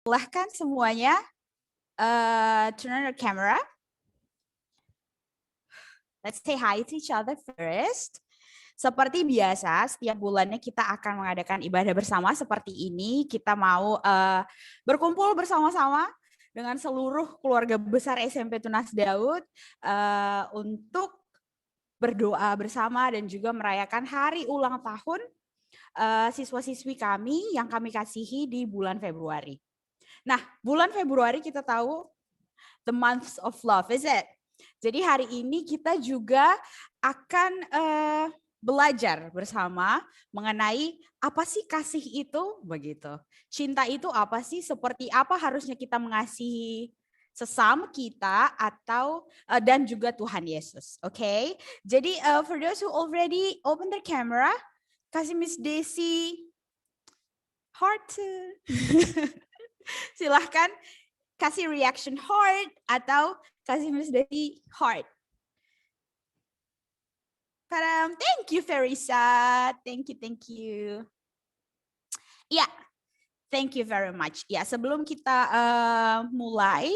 Silahkan semuanya turn on your camera. Let's say hi to each other first. Seperti biasa, setiap bulannya kita akan mengadakan ibadah bersama seperti ini. Kita mau berkumpul bersama-sama dengan seluruh keluarga besar SMP Tunas Daud untuk berdoa bersama dan juga merayakan hari ulang tahun siswa-siswi kami yang kami kasihi di bulan Februari. Nah, bulan Februari kita tahu the month of love, is it? Jadi hari ini kita juga akan belajar bersama mengenai apa sih kasih itu begitu. Cinta itu apa sih? Seperti apa harusnya kita mengasihi sesama kita atau dan juga Tuhan Yesus. Oke. Okay? Jadi for those who already open their camera, kasih Miss Desi heart. Silahkan kasih reaction heart atau kasih Miss Desi heart. Tadam, thank you Ferisa. Thank you. Ya, thank you very much. Ya, sebelum kita mulai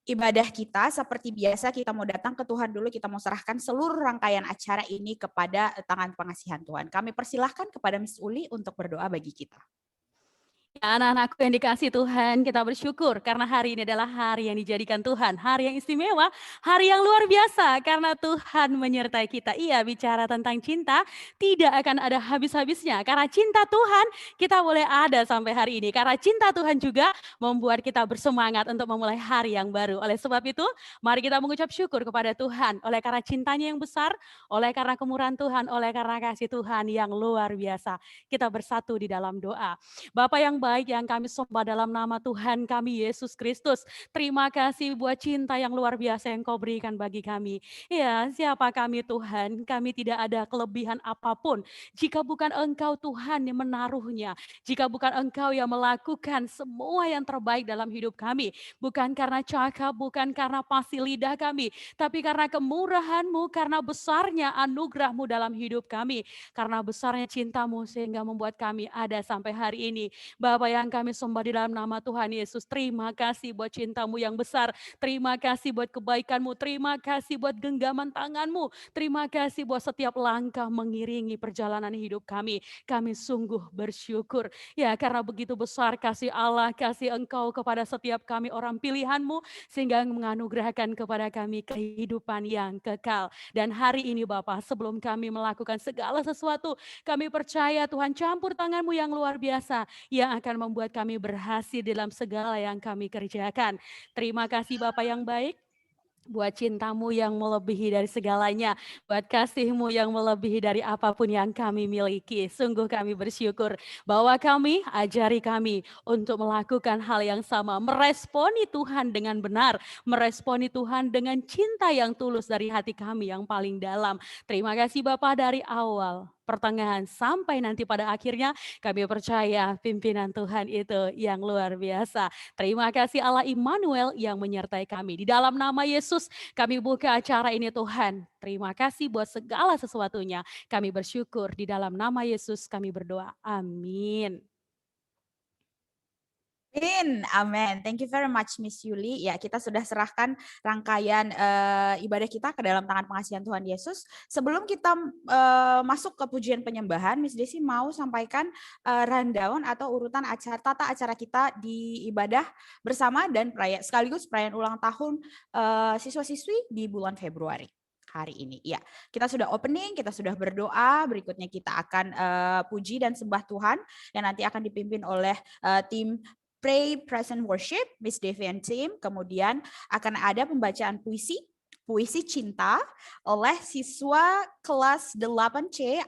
ibadah kita, seperti biasa kita mau datang ke Tuhan dulu, kita mau serahkan seluruh rangkaian acara ini kepada tangan pengasihan Tuhan. Kami persilahkan kepada Miss Uli untuk berdoa bagi kita. Ya, anak-anakku yang dikasih Tuhan, kita bersyukur karena hari ini adalah hari yang dijadikan Tuhan, hari yang istimewa, hari yang luar biasa karena Tuhan menyertai kita. Iya, bicara tentang cinta tidak akan ada habis-habisnya. Karena cinta Tuhan kita boleh ada sampai hari ini. Karena cinta Tuhan juga membuat kita bersemangat untuk memulai hari yang baru. Oleh sebab itu, mari kita mengucap syukur kepada Tuhan oleh karena cintanya yang besar, oleh karena kemurahan Tuhan, oleh karena kasih Tuhan yang luar biasa. Kita bersatu di dalam doa. Bapa yang baik yang kami sembah dalam nama Tuhan kami Yesus Kristus. Terima kasih buat cinta yang luar biasa yang kau berikan bagi kami. Ya, siapa kami Tuhan? Kami tidak ada kelebihan apapun. Jika bukan Engkau Tuhan yang menaruhnya. Jika bukan Engkau yang melakukan semua yang terbaik dalam hidup kami. Bukan karena cakap, bukan karena pasti lidah kami. Tapi karena kemurahan-Mu, karena besarnya anugerah-Mu dalam hidup kami. Karena besarnya cinta-Mu sehingga membuat kami ada sampai hari ini. Bapa yang kami sembah di dalam nama Tuhan Yesus, terima kasih buat cinta-Mu yang besar, terima kasih buat kebaikan-Mu, terima kasih buat genggaman tangan-Mu, terima kasih buat setiap langkah mengiringi perjalanan hidup kami. Kami sungguh bersyukur, ya karena begitu besar kasih Allah, kasih Engkau kepada setiap kami orang pilihan-Mu, sehingga menganugerahkan kepada kami kehidupan yang kekal. Dan hari ini Bapa, sebelum kami melakukan segala sesuatu, kami percaya Tuhan campur tangan-Mu yang luar biasa yang akan membuat kami berhasil dalam segala yang kami kerjakan. Terima kasih Bapa yang baik. Buat cinta-Mu yang melebihi dari segalanya, buat kasih-Mu yang melebihi dari apapun yang kami miliki. Sungguh kami bersyukur bahwa kami, ajari kami untuk melakukan hal yang sama, meresponi Tuhan dengan benar, meresponi Tuhan dengan cinta yang tulus dari hati kami yang paling dalam. Terima kasih Bapak dari awal, pertengahan sampai nanti pada akhirnya kami percaya pimpinan Tuhan itu yang luar biasa. Terima kasih Allah Immanuel yang menyertai kami. Di dalam nama Yesus kami buka acara ini Tuhan. Terima kasih buat segala sesuatunya. Kami bersyukur di dalam nama Yesus kami berdoa. Amin. Amin. Thank you very much Miss Yuli. Ya, kita sudah serahkan rangkaian ibadah kita ke dalam tangan pengasihan Tuhan Yesus. Sebelum kita masuk ke pujian penyembahan, Miss Desi mau sampaikan rundown atau urutan tata acara kita di ibadah bersama dan sekaligus perayaan ulang tahun siswa-siswi di bulan Februari hari ini. Ya, kita sudah opening, kita sudah berdoa, berikutnya kita akan puji dan sembah Tuhan yang nanti akan dipimpin oleh tim Pray, Present Worship, Miss Devi and Team. Kemudian akan ada pembacaan puisi cinta oleh siswa kelas 8C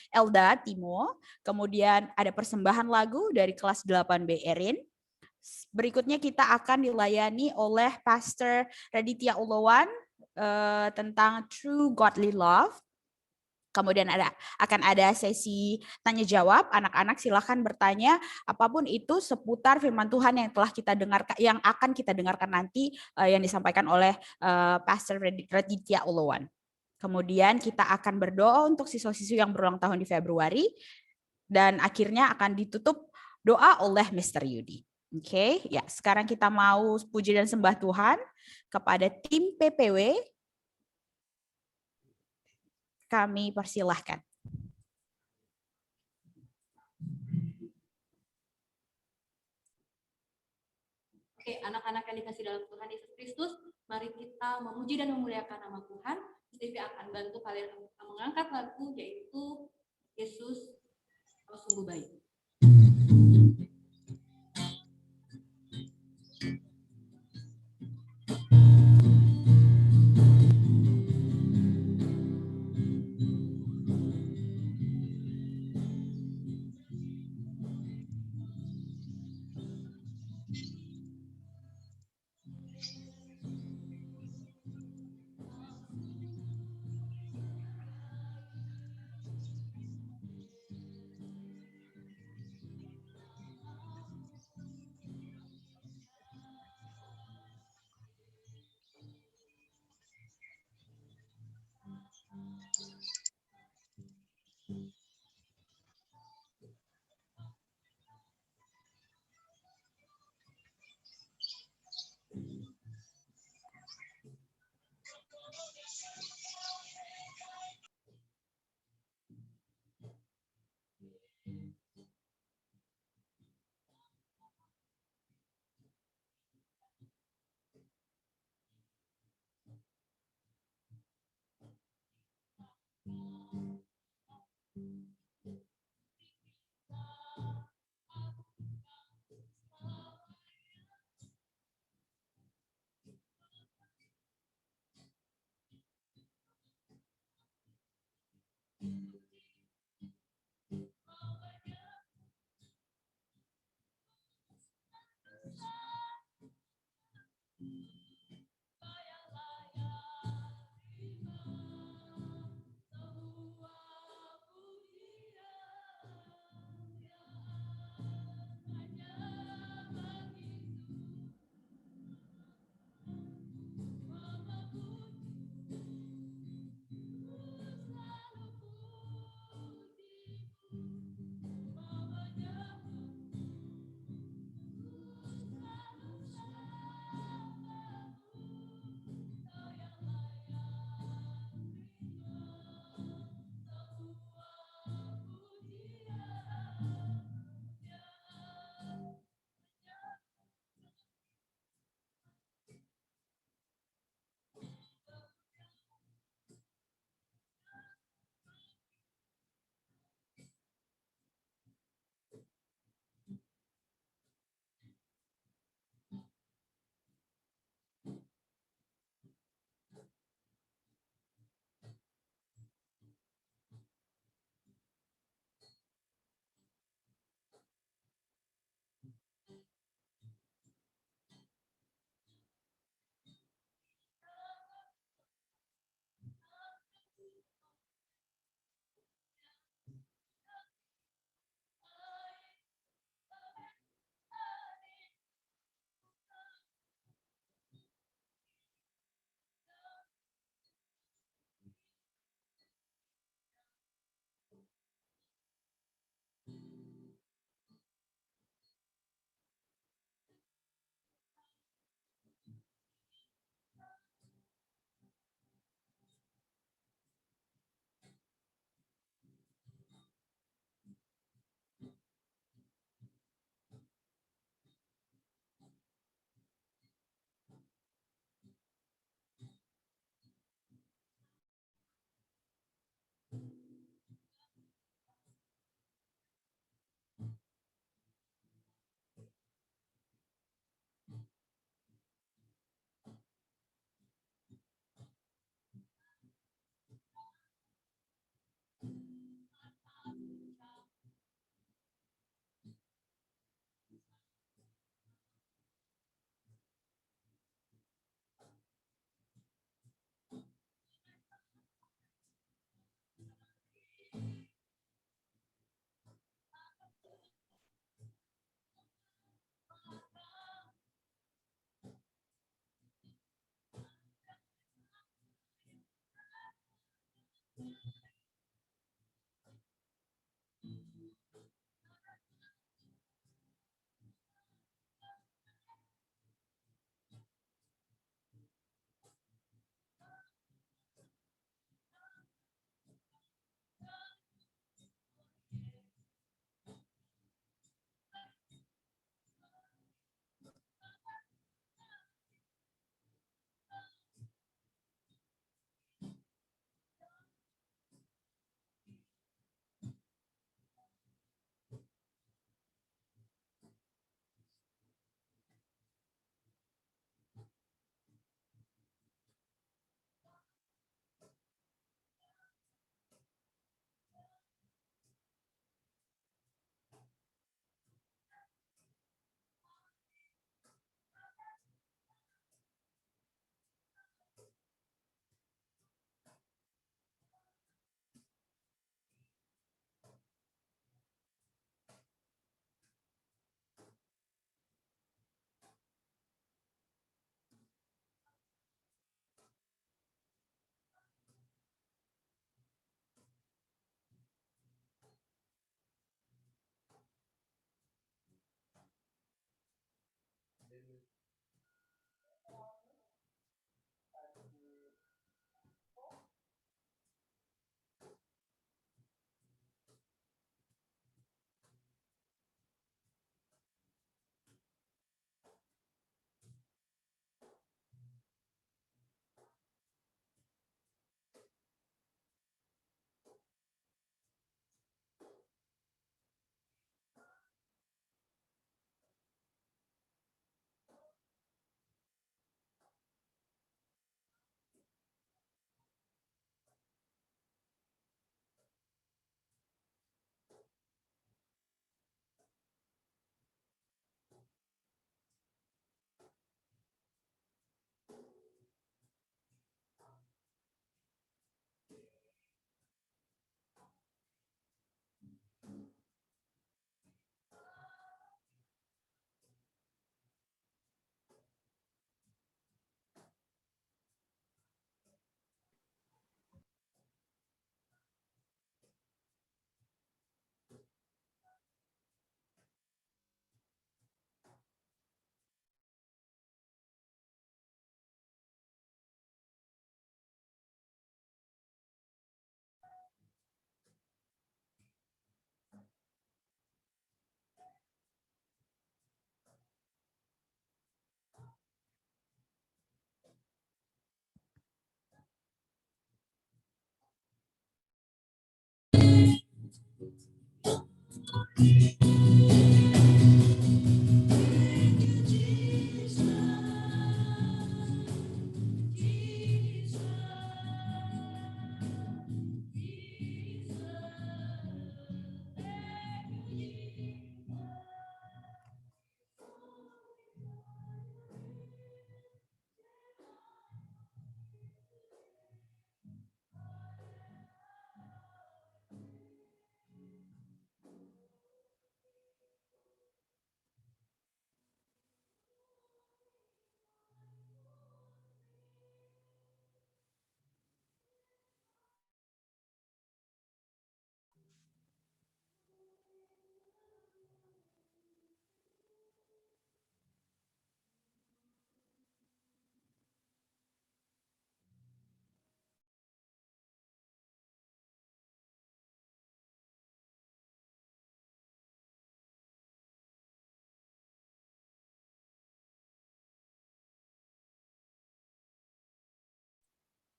Elda Timo. Kemudian ada persembahan lagu dari kelas 8B Erin. Berikutnya kita akan dilayani oleh Pastor Raditya Ulawan tentang True Godly Love. Kemudian akan ada sesi tanya jawab, anak-anak silakan bertanya apapun itu seputar firman Tuhan yang telah kita dengarkan, yang akan kita dengarkan nanti yang disampaikan oleh Pastor Raditya Ulawan. Kemudian kita akan berdoa untuk siswa-siswi yang berulang tahun di Februari dan akhirnya akan ditutup doa oleh Mr. Yudi. Oke, ya sekarang kita mau puji dan sembah Tuhan kepada tim PPW. Kami persilahkan. Oke, anak-anak yang dikasih dalam Tuhan Yesus Kristus, mari kita memuji dan memuliakan nama Tuhan. Stevie akan bantu kalian mengangkat lagu yaitu Yesus sungguh baik.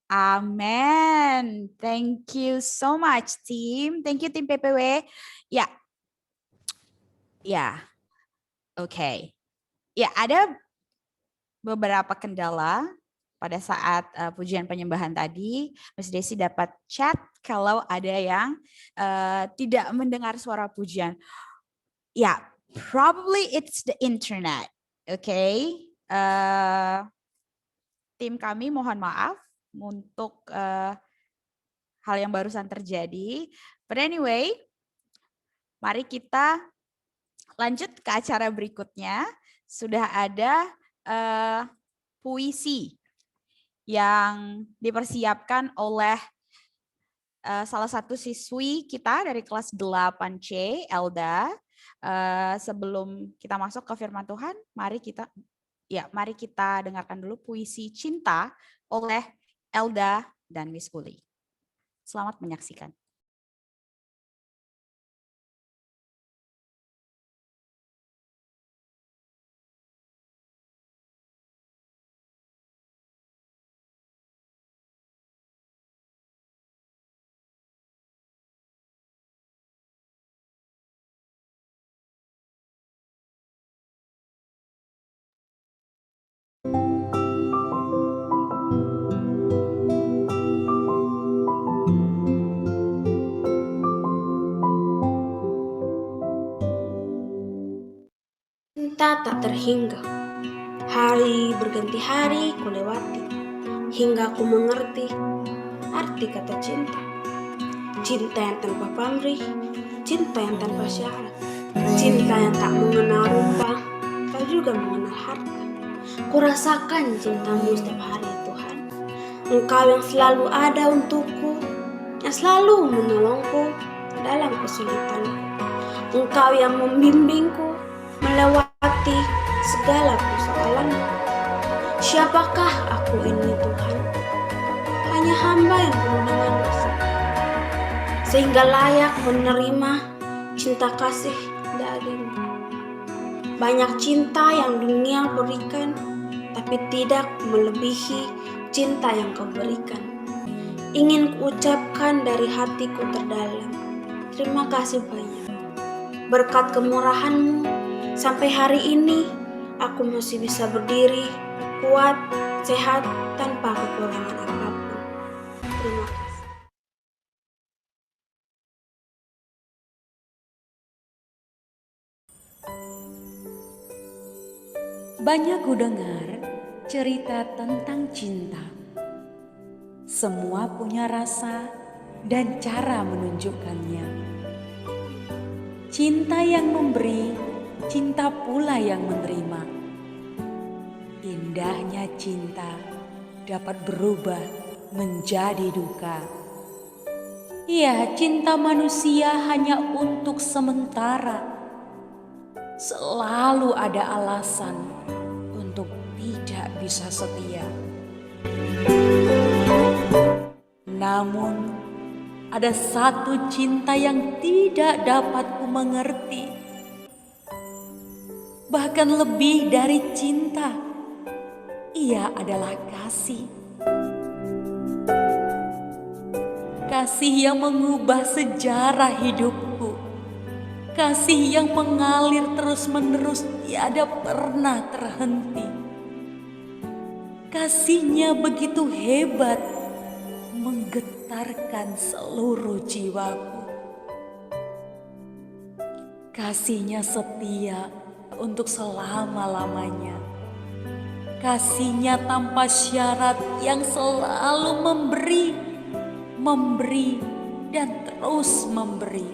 Amen. Thank you so much, team. Thank you, tim PPW. Ya, ya, oke. Ya, ada beberapa kendala pada saat pujian penyembahan tadi. Miss Desi dapat chat kalau ada yang tidak mendengar suara pujian. Ya, probably it's the internet. Oke. Tim kami mohon maaf untuk hal yang barusan terjadi. But anyway, mari kita lanjut ke acara berikutnya. Sudah ada puisi yang dipersiapkan oleh salah satu siswi kita dari kelas 8C, Elda. Sebelum kita masuk ke firman Tuhan, mari kita dengarkan dulu puisi Cinta oleh Elda dan Miss Uli. Selamat menyaksikan. Cinta tak terhingga, hari berganti hari ku lewati, hingga ku mengerti arti kata cinta. Cinta yang tanpa pamrih, cinta yang tanpa syarat, cinta yang tak mengenal rupa, tak juga mengenal harta. Ku rasakan cintamu setiap hari Tuhan, Engkau yang selalu ada untukku, yang selalu menolongku dalam kesulitanku. Engkau yang membimbingku melewati segala persoalan. Siapakah aku ini Tuhan? Hanya hamba yang penuh dengan dosa, sehingga layak menerima cinta kasih darimu. Banyak cinta yang dunia berikan, tapi tidak melebihi cinta yang kau berikan. Ingin kuucapkan dari hatiku terdalam, terima kasih banyak. Berkat kemurahan-Mu, sampai hari ini aku masih bisa berdiri, kuat, sehat, tanpa kekurangan apapun. Terima kasih. Banyak ku dengar cerita tentang cinta. Semua punya rasa dan cara menunjukkannya. Cinta yang memberi, cinta pula yang menerima. Indahnya cinta dapat berubah menjadi duka. Ya, cinta manusia hanya untuk sementara. Selalu ada alasan untuk tidak bisa setia. Namun, ada satu cinta yang tidak dapat ku mengerti. Bahkan lebih dari cinta, ia adalah kasih. kasih yang mengubah sejarah hidupku. Kasih yang mengalir terus-menerus tiada pernah terhenti. Kasih-Nya begitu hebat, menggetarkan seluruh jiwaku. Kasih-Nya setia untuk selama-lamanya. Kasih-Nya tanpa syarat yang selalu memberi, dan terus memberi.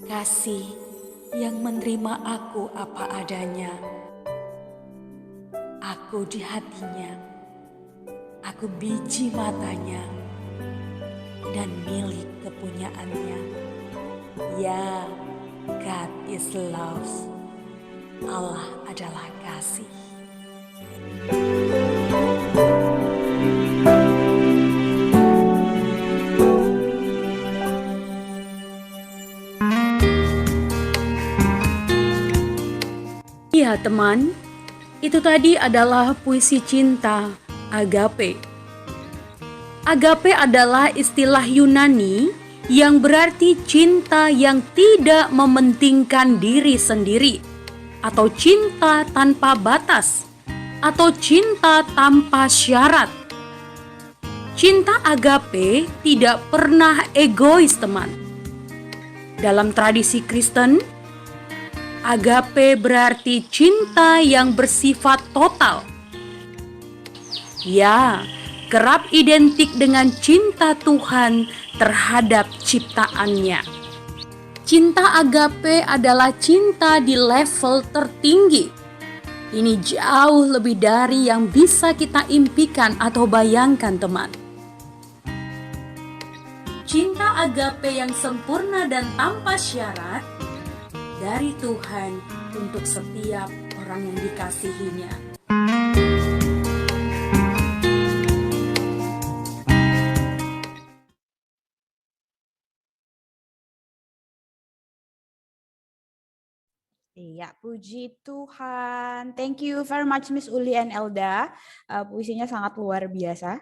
Kasih yang menerima aku apa adanya. Aku di hatinya, aku biji matanya, dan milik kepunyaannya. Ya, God is love. Allah adalah kasih. Ya teman, itu tadi adalah puisi cinta, agape. Agape adalah istilah Yunani yang berarti cinta yang tidak mementingkan diri sendiri, atau cinta tanpa batas, atau cinta tanpa syarat. Cinta agape tidak pernah egois, teman. Dalam tradisi Kristen, agape berarti cinta yang bersifat total. Ya, kerap identik dengan cinta Tuhan terhadap ciptaannya. Cinta agape adalah cinta di level tertinggi. Ini jauh lebih dari yang bisa kita impikan atau bayangkan, teman. Cinta agape yang sempurna dan tanpa syarat dari Tuhan untuk setiap orang yang dikasihinya. Iya, puji Tuhan. Thank you very much Miss Uli and Elda. Puisinya sangat luar biasa.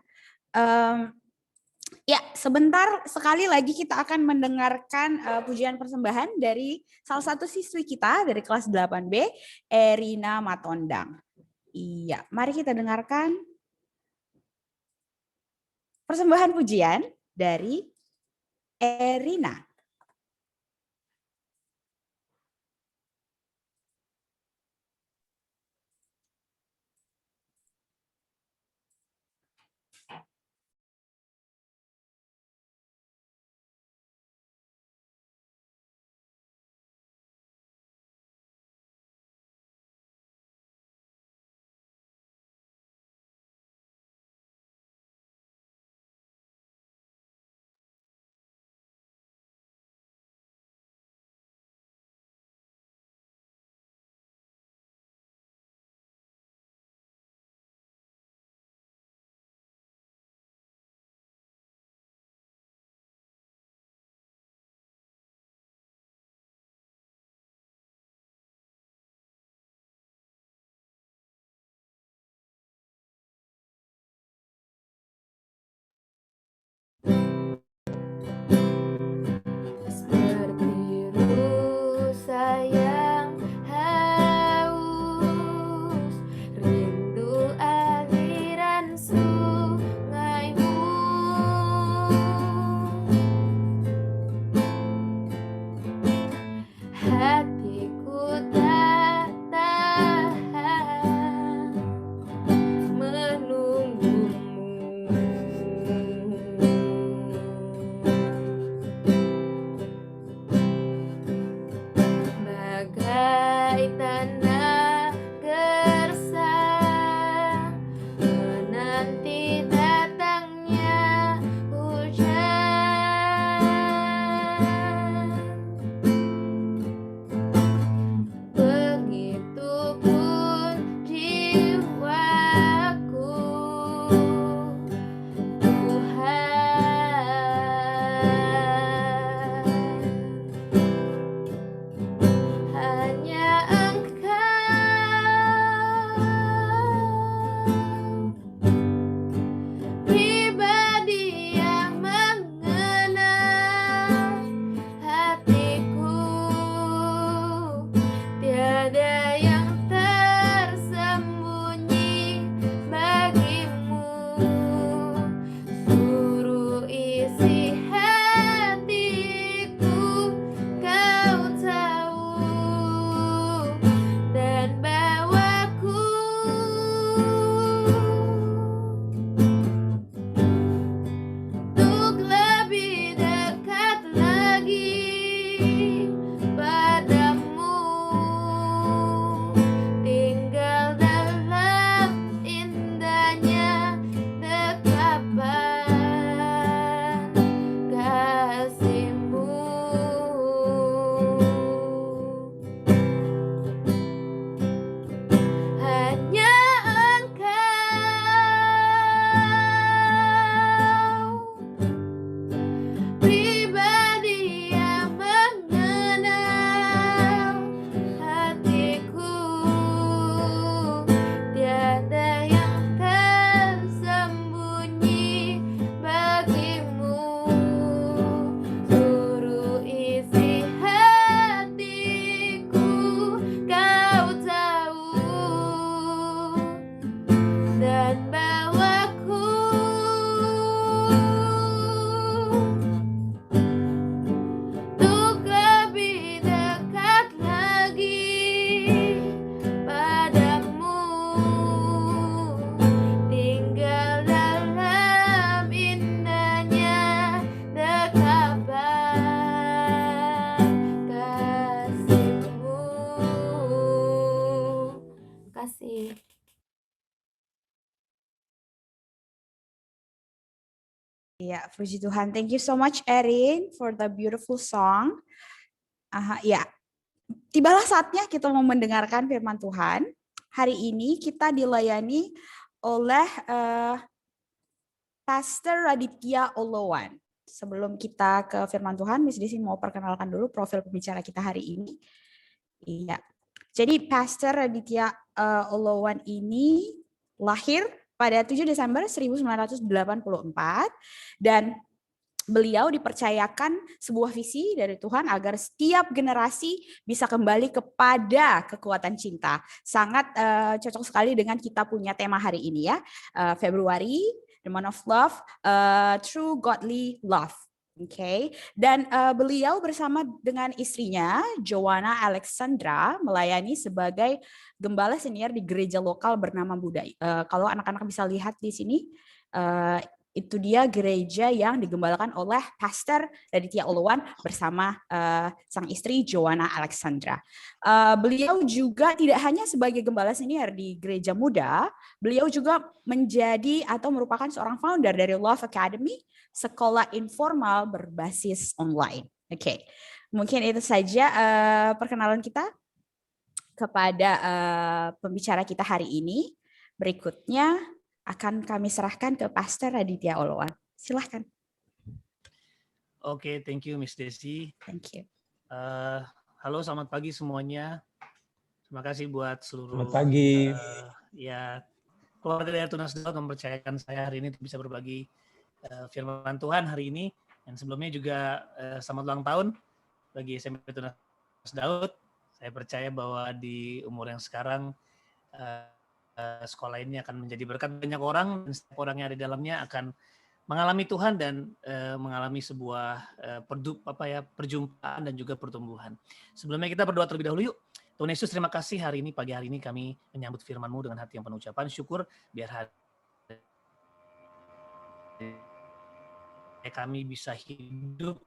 Ya, sebentar sekali lagi kita akan mendengarkan pujian persembahan dari salah satu siswi kita dari kelas 8B, Erina Matondang. Iya, mari kita dengarkan persembahan pujian dari Erina. Hanya Engkau yang tersembunyi bagimu. Suruh isi hatiku, kau tahu, dan bawaku untuk lebih dekat lagi padamu, tinggal dalam indahnya dekapan kasih-Mu. Hanya Engkau pribadi yang mengenal hatiku, tiada yang tersembunyi bagimu. Suruh isi hatiku, kau tahu, dan bawaku untuk lebih dekat lagi padamu, tinggal dalam indahnya dekapan kasih-Mu. Kasih. Ya, puji Tuhan. Thank you so much Erin for the beautiful song. Ya, tibalah saatnya kita mau mendengarkan firman Tuhan. Hari ini kita dilayani oleh Pastor Raditya Olowan. Sebelum kita ke firman Tuhan, Miss Desi mau perkenalkan dulu profil pembicara kita hari ini. Iya. Jadi Pastor Raditya Olowan ini lahir pada 7 Desember 1984 dan beliau dipercayakan sebuah visi dari Tuhan agar setiap generasi bisa kembali kepada kekuatan cinta. Sangat cocok sekali dengan kita punya tema hari ini ya. Februari, The Month of Love, True Godly Love. Oke, dan beliau bersama dengan istrinya Joanna Alexandra melayani sebagai gembala senior di gereja lokal bernama Buddha. Kalau anak-anak bisa lihat di sini, itu dia gereja yang digembalakan oleh Pastor Raditya Olowan bersama sang istri Joanna Alexandra. Beliau juga tidak hanya sebagai gembala senior di gereja muda, beliau juga menjadi atau merupakan seorang founder dari Love Academy, sekolah informal berbasis online. Oke, mungkin itu saja perkenalan kita kepada pembicara kita hari ini. Berikutnya akan kami serahkan ke Pastor Raditya Olowan. Silahkan. Oke, thank you Miss Desi. Thank you. Halo, selamat pagi semuanya. Terima kasih buat seluruh Selamat pagi. Ya keluarga dari Tunas Daud mempercayakan saya hari ini untuk bisa berbagi firman Tuhan hari ini. Dan sebelumnya juga selamat ulang tahun bagi SMP Tunas Daud. Saya percaya bahwa di umur yang sekarang sekolah ini akan menjadi berkat banyak orang, dan setiap orang yang ada di dalamnya akan mengalami Tuhan dan mengalami sebuah perjumpaan dan juga pertumbuhan. Sebelumnya kita berdoa terlebih dahulu yuk. Tuhan Yesus, terima kasih hari ini, pagi hari ini kami menyambut firman-Mu dengan hati yang penuh ucapan syukur, biar hari kami bisa hidup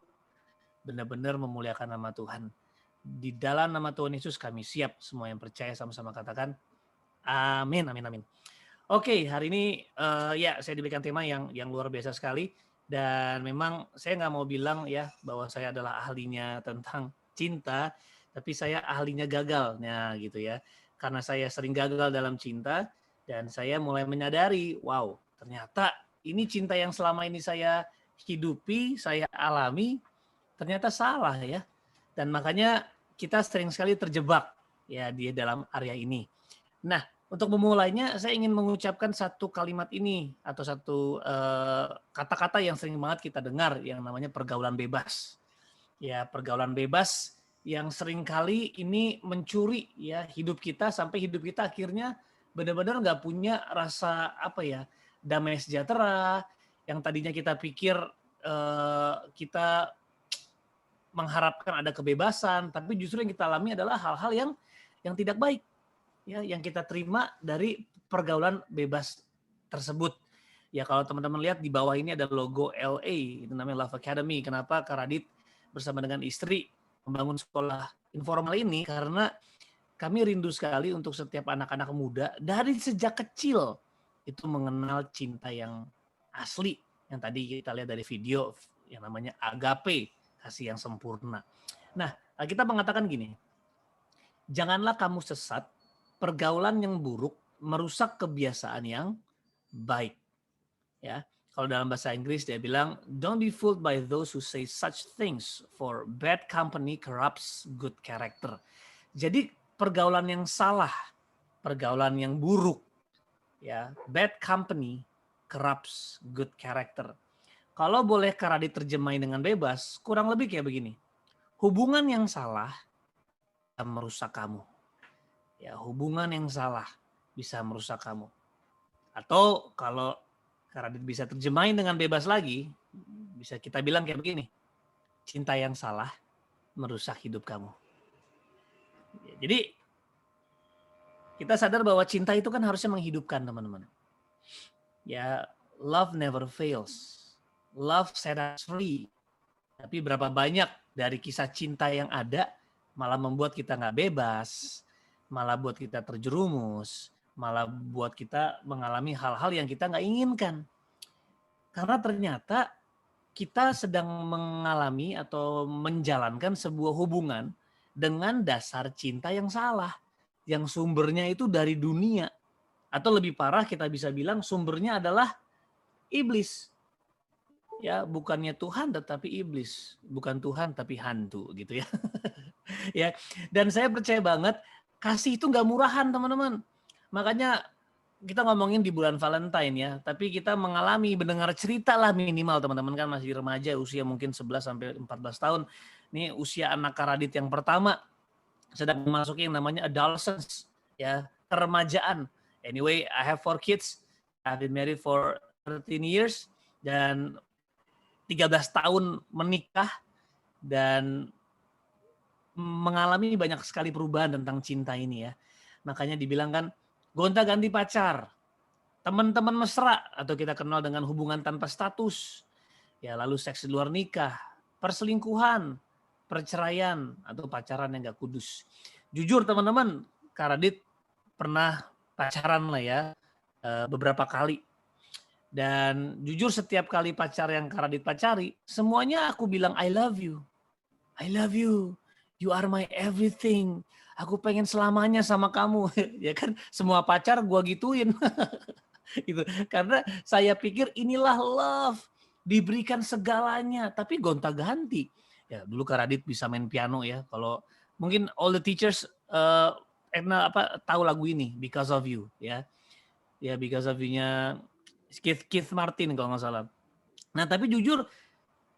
benar-benar memuliakan nama Tuhan. Di dalam nama Tuhan Yesus kami siap. Semua yang percaya sama-sama katakan amin, amin, amin. Oke, hari ini saya diberikan tema yang luar biasa sekali, dan memang saya nggak mau bilang ya bahwa saya adalah ahlinya tentang cinta, tapi saya ahlinya gagalnya gitu ya. Karena saya sering gagal dalam cinta, dan saya mulai menyadari, wow, ternyata ini cinta yang selama ini saya hidupi, saya alami, ternyata salah ya. Dan makanya kita sering sekali terjebak ya di dalam area ini. Nah, untuk memulainya saya ingin mengucapkan satu kalimat ini atau satu kata-kata yang sering banget kita dengar yang namanya pergaulan bebas. Ya, pergaulan bebas yang seringkali ini mencuri ya hidup kita, sampai hidup kita akhirnya benar-benar nggak punya rasa damai sejahtera. Yang tadinya kita pikir kita mengharapkan ada kebebasan, tapi justru yang kita alami adalah hal-hal yang tidak baik ya, yang kita terima dari pergaulan bebas tersebut. Ya kalau teman-teman lihat di bawah ini ada logo LA, itu namanya Love Academy. Kenapa Kak Radit bersama dengan istri membangun sekolah informal ini? Karena kami rindu sekali untuk setiap anak-anak muda dari sejak kecil itu mengenal cinta yang asli, yang tadi kita lihat dari video yang namanya agape, kasih yang sempurna. Nah, kita mengatakan gini, janganlah kamu sesat, pergaulan yang buruk merusak kebiasaan yang baik. Ya, kalau dalam bahasa Inggris dia bilang, don't be fooled by those who say such things, for bad company corrupts good character. Jadi pergaulan yang salah, pergaulan yang buruk, ya, bad company corrupts good character. Kalau boleh Kak Radit terjemahin dengan bebas, kurang lebih kayak begini. Hubungan yang salah bisa merusak kamu. Ya, hubungan yang salah bisa merusak kamu. Atau kalau Kak Radit bisa terjemahin dengan bebas lagi, bisa kita bilang kayak begini. Cinta yang salah merusak hidup kamu. Jadi kita sadar bahwa cinta itu kan harusnya menghidupkan, teman-teman. Ya, love never fails. Love set us free. Tapi berapa banyak dari kisah cinta yang ada malah membuat kita nggak bebas, malah buat kita terjerumus, malah buat kita mengalami hal-hal yang kita nggak inginkan. Karena ternyata kita sedang mengalami atau menjalankan sebuah hubungan dengan dasar cinta yang salah, yang sumbernya itu dari dunia. Atau lebih parah kita bisa bilang sumbernya adalah iblis. Ya, bukannya Tuhan tetapi iblis, bukan Tuhan tapi hantu gitu ya. Ya, dan saya percaya banget kasih itu nggak murahan, teman-teman. Makanya kita ngomongin di bulan Valentine ya, tapi kita mengalami mendengar cerita lah minimal, teman-teman kan masih remaja, usia mungkin 11 sampai 14 tahun. Ini usia anak Kak Radit yang pertama sedang memasuki yang namanya adolescence ya, keremajaan. Anyway, I have 4 kids. I've been married for 13 years dan 13 tahun menikah dan mengalami banyak sekali perubahan tentang cinta ini ya. Makanya dibilang kan gonta-ganti pacar, teman-teman mesra atau kita kenal dengan hubungan tanpa status, ya lalu seks di luar nikah, perselingkuhan, perceraian atau pacaran yang gak kudus. Jujur teman-teman, Kak Radit pernah pacaran lah ya beberapa kali. Dan jujur setiap kali pacar yang Kak Radit pacari, semuanya aku bilang I love you. I love you. You are my everything. Aku pengen selamanya sama kamu. Ya kan semua pacar gua gituin. Gitu. Karena saya pikir inilah love. Diberikan segalanya. Tapi gonta-ganti. Ya dulu Kak Radit bisa main piano ya. Kalau mungkin all the teachers tahu lagu ini Because of You ya. Ya Because of You-nya Keith Martin kalau nggak salah. Nah tapi jujur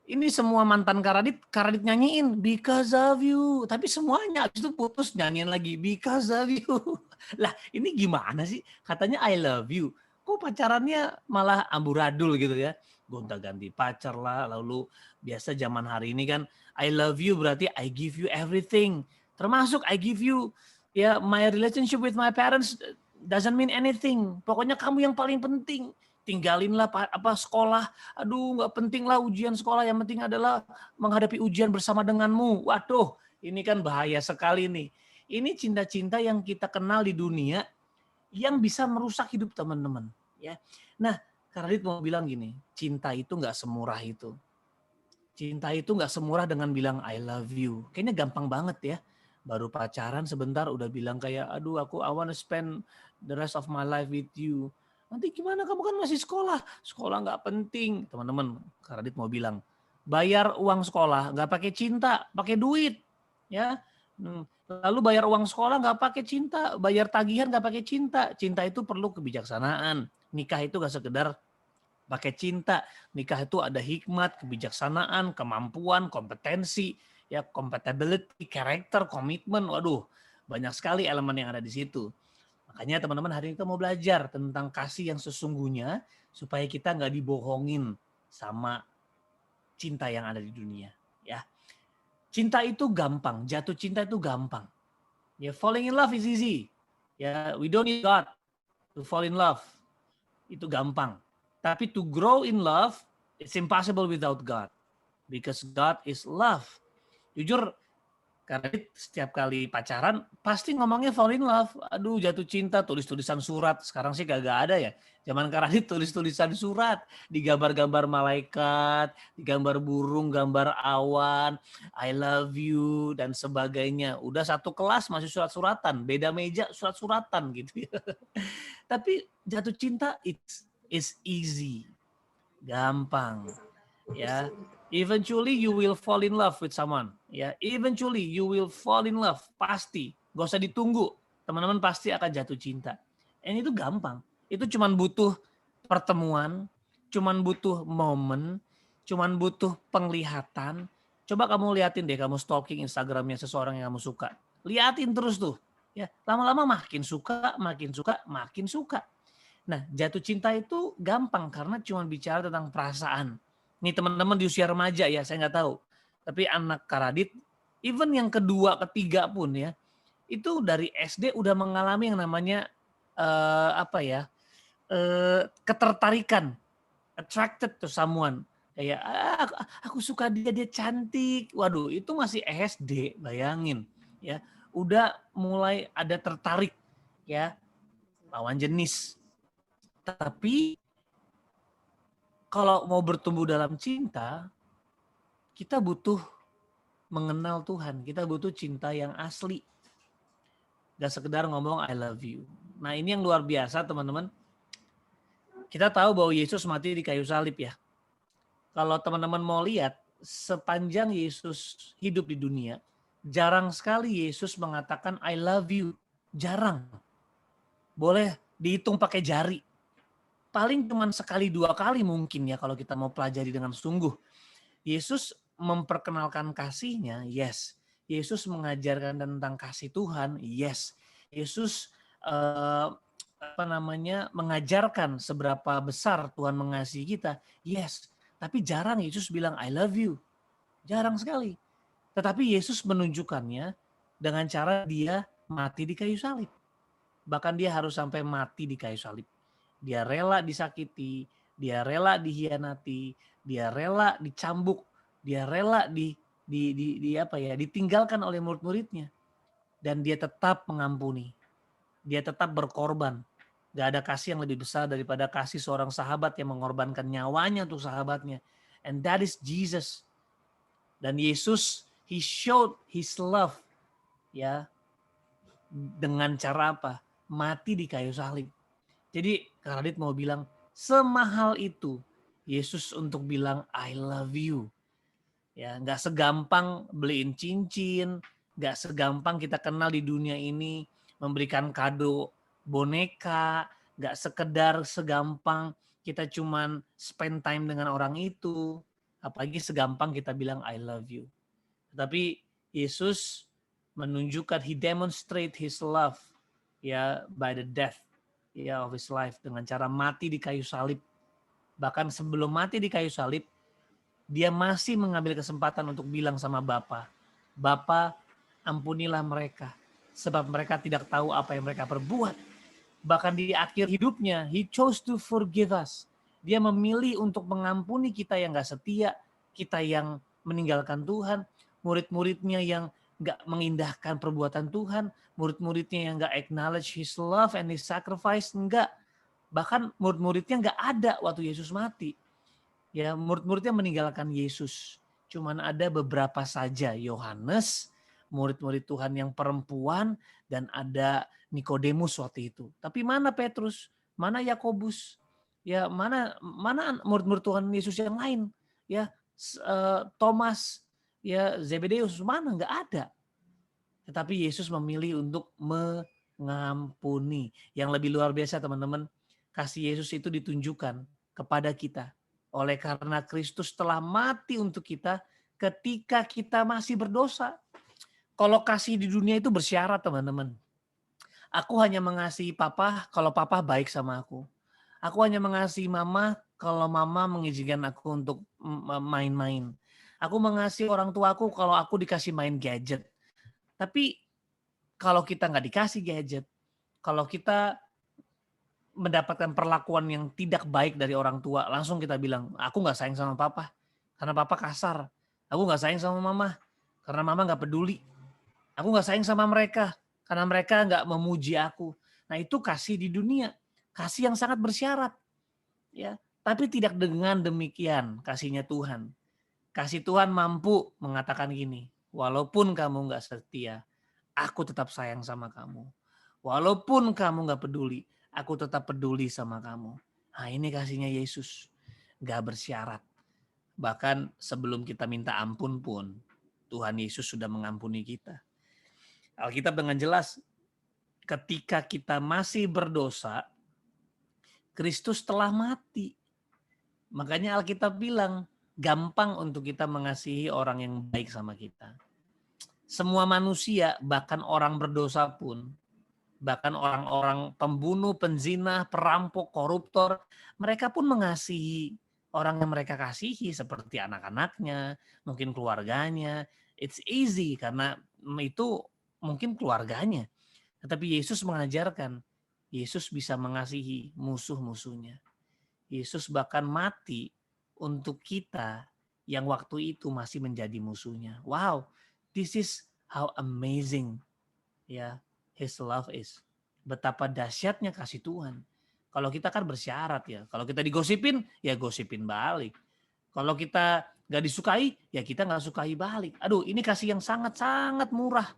ini semua mantan Kak Radit nyanyiin Because of You. Tapi semuanya habis itu putus nyanyiin lagi Because of You. Lah ini gimana sih? Katanya I love you. Kok pacarannya malah amburadul gitu ya. Gonta-ganti pacar lah. Lalu biasa zaman hari ini kan I love you berarti I give you everything. Termasuk I give you ya my relationship with my parents doesn't mean anything. Pokoknya kamu yang paling penting. Tinggalinlah sekolah, aduh nggak penting lah ujian sekolah, yang penting adalah menghadapi ujian bersama denganmu. Waduh, ini kan bahaya sekali nih. Ini cinta-cinta yang kita kenal di dunia yang bisa merusak hidup teman-teman. Ya, nah Kak Radit mau bilang gini, cinta itu nggak semurah itu. Cinta itu nggak semurah dengan bilang I love you. Kayaknya gampang banget ya. Baru pacaran sebentar udah bilang kayak, aduh I wanna spend the rest of my life with you. Nanti gimana kamu kan masih sekolah nggak penting. Teman-teman, Kak Radit mau bilang, bayar uang sekolah nggak pakai cinta, pakai duit. Ya, lalu bayar uang sekolah nggak pakai cinta, bayar tagihan nggak pakai cinta. Cinta itu perlu kebijaksanaan. Nikah itu nggak sekedar pakai cinta. Nikah itu ada hikmat, kebijaksanaan, kemampuan, kompetensi. ya compatibility, karakter, komitmen, waduh banyak sekali elemen yang ada di situ. Makanya teman-teman hari ini kita mau belajar tentang kasih yang sesungguhnya supaya kita nggak dibohongin sama cinta yang ada di dunia. Ya, cinta itu gampang, jatuh cinta itu gampang. Ya, falling in love is easy. Ya, we don't need God to fall in love. Itu gampang. Tapi to grow in love, it's impossible without God. Because God is love. Jujur, karena setiap kali pacaran pasti ngomongnya fall in love. Aduh, jatuh cinta, tulis-tulisan surat. Sekarang sih kagak ada ya. Zaman Karadit tulis-tulisan surat, digambar-gambar malaikat, digambar burung, gambar awan, I love you dan sebagainya. Udah satu kelas masih surat-suratan, beda meja surat-suratan gitu ya. Tapi jatuh cinta it's easy. Gampang. Ya. Eventually you will fall in love with someone. Ya, eventually you will fall in love, pasti. Gak usah ditunggu. Teman-teman pasti akan jatuh cinta. Dan itu gampang. Itu cuman butuh pertemuan, cuman butuh momen, cuman butuh penglihatan. Coba kamu liatin deh, kamu stalking Instagramnya seseorang yang kamu suka. Liatin terus tuh. Ya, lama-lama makin suka, makin suka, makin suka. Nah, jatuh cinta itu gampang karena cuma bicara tentang perasaan. Nih teman-teman di usia remaja ya, saya nggak tahu. Tapi anak Karadit, even yang kedua, ketiga pun ya, itu dari SD udah mengalami yang namanya ketertarikan, attracted to someone. Kayak aku suka dia cantik. Waduh, itu masih SD, bayangin ya. Udah mulai ada tertarik ya, lawan jenis. Tapi kalau mau bertumbuh dalam cinta, kita butuh mengenal Tuhan. Kita butuh cinta yang asli. Gak sekedar ngomong I love you. Nah ini yang luar biasa teman-teman. Kita tahu bahwa Yesus mati di kayu salib ya. Kalau teman-teman mau lihat, sepanjang Yesus hidup di dunia, jarang sekali Yesus mengatakan I love you. Jarang. Boleh dihitung pakai jari. Paling cuma sekali dua kali mungkin ya kalau kita mau pelajari dengan sungguh. Yesus memperkenalkan kasihnya, yes. Yesus mengajarkan tentang kasih Tuhan, yes. Yesus mengajarkan seberapa besar Tuhan mengasihi kita, yes. Tapi jarang Yesus bilang I love you. Jarang sekali. Tetapi Yesus menunjukkannya dengan cara dia mati di kayu salib. Bahkan dia harus sampai mati di kayu salib. Dia rela disakiti, dia rela dihianati, dia rela dicambuk, dia rela ditinggalkan oleh murid-muridnya. Dan dia tetap mengampuni. Dia tetap berkorban. Gak ada kasih yang lebih besar daripada kasih seorang sahabat yang mengorbankan nyawanya untuk sahabatnya. And that is Jesus. Dan Yesus, he showed his love ya dengan cara apa? Mati di kayu salib. Jadi Karadit mau bilang, semahal itu Yesus untuk bilang I love you. Ya, nggak segampang beliin cincin, nggak segampang kita kenal di dunia ini memberikan kado boneka, nggak sekedar segampang kita cuman spend time dengan orang itu, apalagi segampang kita bilang I love you. Tapi Yesus menunjukkan, he demonstrate his love ya by the death ya of his life, dengan cara mati di kayu salib. Bahkan sebelum mati di kayu salib, dia masih mengambil kesempatan untuk bilang sama Bapa, Bapa ampunilah mereka, sebab mereka tidak tahu apa yang mereka perbuat. Bahkan di akhir hidupnya, he chose to forgive us. Dia memilih untuk mengampuni kita yang gak setia, kita yang meninggalkan Tuhan, murid-muridnya yang gak mengindahkan perbuatan Tuhan, murid-muridnya yang gak acknowledge his love and his sacrifice, enggak. Bahkan murid-muridnya gak ada waktu Yesus mati. Ya, murid-muridnya meninggalkan Yesus. Cuman ada beberapa saja, Yohanes, murid-murid Tuhan yang perempuan, dan ada Nikodemus waktu itu. Tapi mana Petrus? Mana Yakobus? Ya, mana murid-murid Tuhan Yesus yang lain? Ya, Thomas, ya Zebedeus, mana? Enggak ada. Tetapi Yesus memilih untuk mengampuni. Yang lebih luar biasa teman-teman, kasih Yesus itu ditunjukkan kepada kita. Oleh karena Kristus telah mati untuk kita, ketika kita masih berdosa. Kalau kasih di dunia itu bersyarat, teman-teman. Aku hanya mengasihi papa kalau papa baik sama aku. Aku hanya mengasihi mama kalau mama mengizinkan aku untuk main-main. Aku mengasihi orang tuaku kalau aku dikasih main gadget. Tapi kalau kita nggak dikasih gadget, kalau kita mendapatkan perlakuan yang tidak baik dari orang tua, langsung kita bilang, aku nggak sayang sama papa karena papa kasar. Aku nggak sayang sama mama karena mama nggak peduli. Aku nggak sayang sama mereka karena mereka nggak memuji aku. Nah, itu kasih di dunia, kasih yang sangat bersyarat, ya. Tapi tidak dengan demikian kasihnya Tuhan. Kasih Tuhan mampu mengatakan gini, walaupun kamu nggak setia, aku tetap sayang sama kamu. Walaupun kamu nggak peduli, aku tetap peduli sama kamu. Nah, ini kasihnya Yesus, nggak bersyarat. Bahkan sebelum kita minta ampun pun, Tuhan Yesus sudah mengampuni kita. Alkitab dengan jelas, ketika kita masih berdosa, Kristus telah mati. Makanya Alkitab bilang, gampang untuk kita mengasihi orang yang baik sama kita. Semua manusia, bahkan orang berdosa pun, bahkan orang-orang pembunuh, penzina, perampok, koruptor, mereka pun mengasihi orang yang mereka kasihi seperti anak-anaknya, mungkin keluarganya. It's easy karena itu mungkin keluarganya. Tetapi Yesus mengajarkan, Yesus bisa mengasihi musuh-musuhnya. Yesus bahkan mati untuk kita yang waktu itu masih menjadi musuhnya. Wow, this is how amazing ya His love is. Betapa dahsyatnya kasih Tuhan. Kalau kita kan bersyarat ya. Kalau kita digosipin, ya gosipin balik. Kalau kita gak disukai, ya kita gak sukai balik. Aduh, ini kasih yang sangat-sangat murah.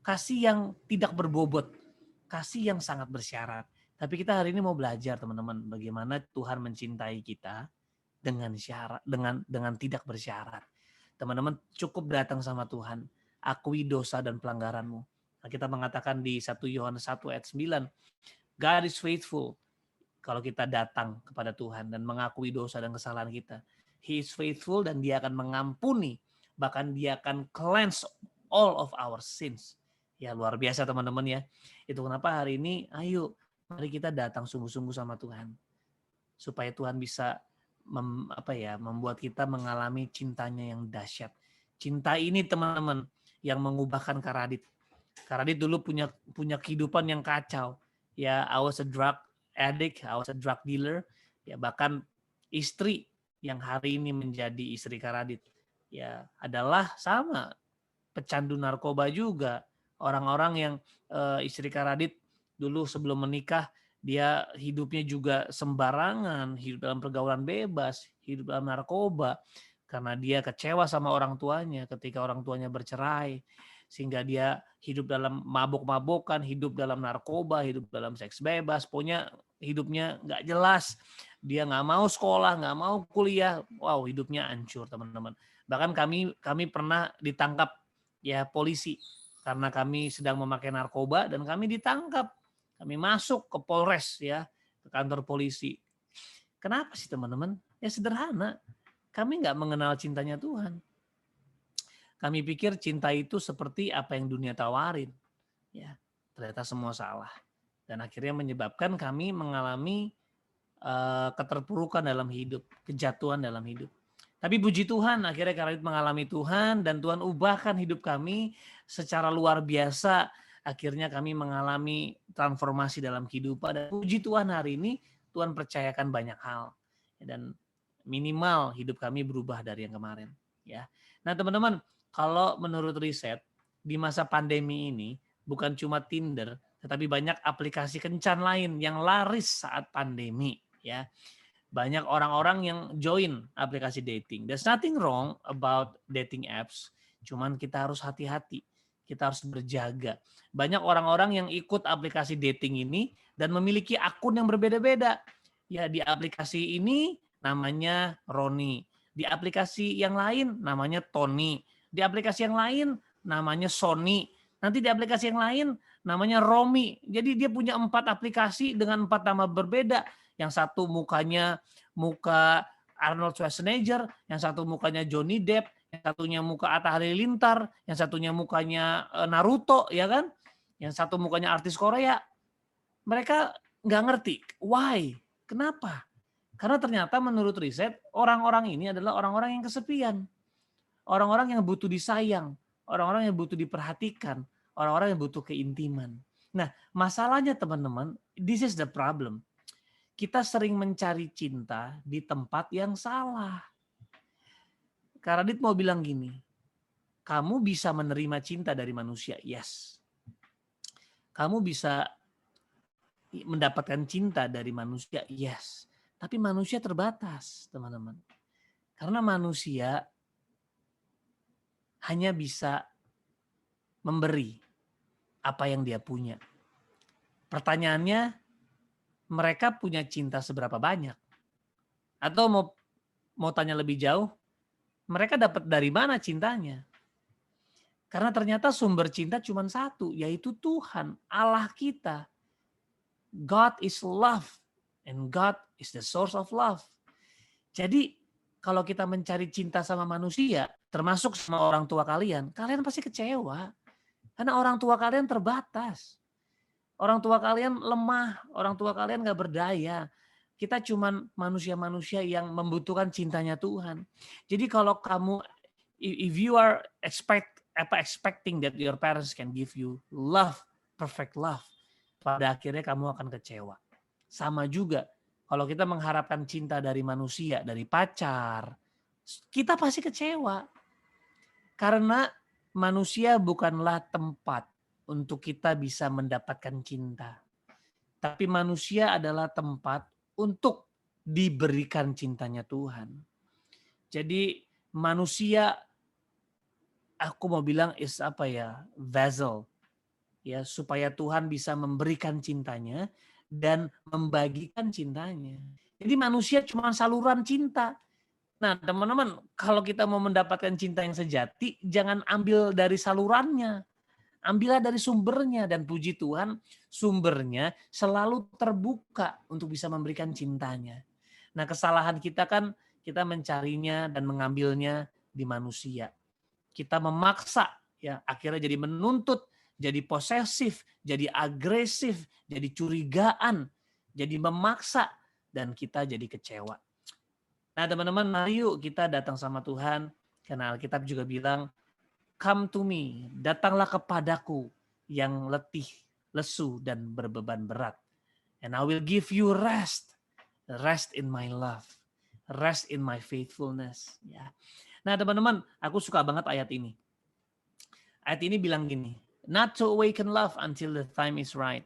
Kasih yang tidak berbobot. Kasih yang sangat bersyarat. Tapi kita hari ini mau belajar, teman-teman, bagaimana Tuhan mencintai kita dengan syarat, dengan tidak bersyarat. Teman-teman, cukup datang sama Tuhan. Akui dosa dan pelanggaranmu. Nah, kita mengatakan di 1 Yohanes 1 ayat 9, God is faithful. Kalau kita datang kepada Tuhan dan mengakui dosa dan kesalahan kita, He is faithful dan Dia akan mengampuni, bahkan Dia akan cleanse all of our sins. Ya, luar biasa teman-teman ya. Itu kenapa hari ini ayo mari kita datang sungguh-sungguh sama Tuhan. Supaya Tuhan bisa membuat kita mengalami cintanya yang dahsyat. Cinta ini teman-teman yang mengubahkan Karadit. Karadit dulu punya kehidupan yang kacau. Ya, I was a drug addict, I was a drug dealer. Ya, bahkan istri yang hari ini menjadi istri Karadit ya adalah sama pecandu narkoba juga. Orang-orang yang istri Karadit dulu sebelum menikah dia hidupnya juga sembarangan, hidup dalam pergaulan bebas, hidup dalam narkoba karena dia kecewa sama orang tuanya ketika orang tuanya bercerai, sehingga dia hidup dalam mabok-mabokan, hidup dalam narkoba, hidup dalam seks bebas, pokoknya hidupnya nggak jelas. Dia nggak mau sekolah, nggak mau kuliah, wow hidupnya hancur teman-teman. Bahkan kami pernah ditangkap ya polisi karena kami sedang memakai narkoba dan kami ditangkap. Kami masuk ke Polres ya, ke kantor polisi. Kenapa sih teman-teman? Ya sederhana, kami nggak mengenal cintanya Tuhan. Kami pikir cinta itu seperti apa yang dunia tawarin. Ya, ternyata semua salah. Dan akhirnya menyebabkan kami mengalami keterpurukan dalam hidup, kejatuhan dalam hidup. Tapi puji Tuhan, akhirnya Karadit mengalami Tuhan dan Tuhan ubahkan hidup kami secara luar biasa. Akhirnya kami mengalami transformasi dalam kehidupan dan puji Tuhan hari ini Tuhan percayakan banyak hal dan minimal hidup kami berubah dari yang kemarin. Ya, nah teman-teman, kalau menurut riset di masa pandemi ini bukan cuma Tinder, tetapi banyak aplikasi kencan lain yang laris saat pandemi. Ya, banyak orang-orang yang join aplikasi dating. There's nothing wrong about dating apps, cuman kita harus hati-hati. Kita harus berjaga. Banyak orang-orang yang ikut aplikasi dating ini dan memiliki akun yang berbeda-beda. Ya, di aplikasi ini namanya Roni. Di aplikasi yang lain namanya Tony. Di aplikasi yang lain namanya Sony. Nanti di aplikasi yang lain namanya Romi. Jadi dia punya 4 aplikasi dengan 4 nama berbeda. Yang satu mukanya muka Arnold Schwarzenegger, yang satu mukanya Johnny Depp, yang satunya muka Atta Halilintar, yang satunya mukanya Naruto, ya kan? Yang satu mukanya artis Korea. Mereka nggak ngerti. Why? Kenapa? Karena ternyata menurut riset, orang-orang ini adalah orang-orang yang kesepian. Orang-orang yang butuh disayang. Orang-orang yang butuh diperhatikan. Orang-orang yang butuh keintiman. Nah, masalahnya teman-teman, this is the problem. Kita sering mencari cinta di tempat yang salah. Karadit mau bilang gini, kamu bisa menerima cinta dari manusia, yes. Kamu bisa mendapatkan cinta dari manusia, yes. Tapi manusia terbatas, teman-teman. Karena manusia hanya bisa memberi apa yang dia punya. Pertanyaannya, mereka punya cinta seberapa banyak? Atau mau tanya lebih jauh, mereka dapat dari mana cintanya? Karena ternyata sumber cinta cuma satu, yaitu Tuhan, Allah kita. God is love, and God is the source of love. Jadi kalau kita mencari cinta sama manusia, termasuk sama orang tua kalian pasti kecewa. Karena orang tua kalian terbatas. Orang tua kalian lemah, orang tua kalian gak berdaya. Kita cuman manusia-manusia yang membutuhkan cintanya Tuhan. Jadi kalau kamu, if you are expecting that your parents can give you love, perfect love, pada akhirnya kamu akan kecewa. Sama juga kalau kita mengharapkan cinta dari manusia, dari pacar, kita pasti kecewa. Karena manusia bukanlah tempat untuk kita bisa mendapatkan cinta. Tapi manusia adalah tempat untuk diberikan cintanya Tuhan. Jadi manusia, aku mau bilang is vessel. Ya, supaya Tuhan bisa memberikan cintanya dan membagikan cintanya. Jadi manusia cuma saluran cinta. Nah, teman-teman, kalau kita mau mendapatkan cinta yang sejati, jangan ambil dari salurannya. Ambillah dari sumbernya, dan puji Tuhan sumbernya selalu terbuka untuk bisa memberikan cintanya. Nah, kesalahan kita kan kita mencarinya dan mengambilnya di manusia. Kita memaksa, ya akhirnya jadi menuntut, jadi posesif, jadi agresif, jadi curigaan, jadi memaksa, dan kita jadi kecewa. Nah, teman-teman, mari yuk kita datang sama Tuhan, karena Alkitab juga bilang, come to me, datanglah kepadaku yang letih, lesu, dan berbeban berat. And I will give you rest. Rest in my love. Rest in my faithfulness. Ya. Nah, teman-teman, aku suka banget ayat ini. Ayat ini bilang gini, not to awaken love until the time is right.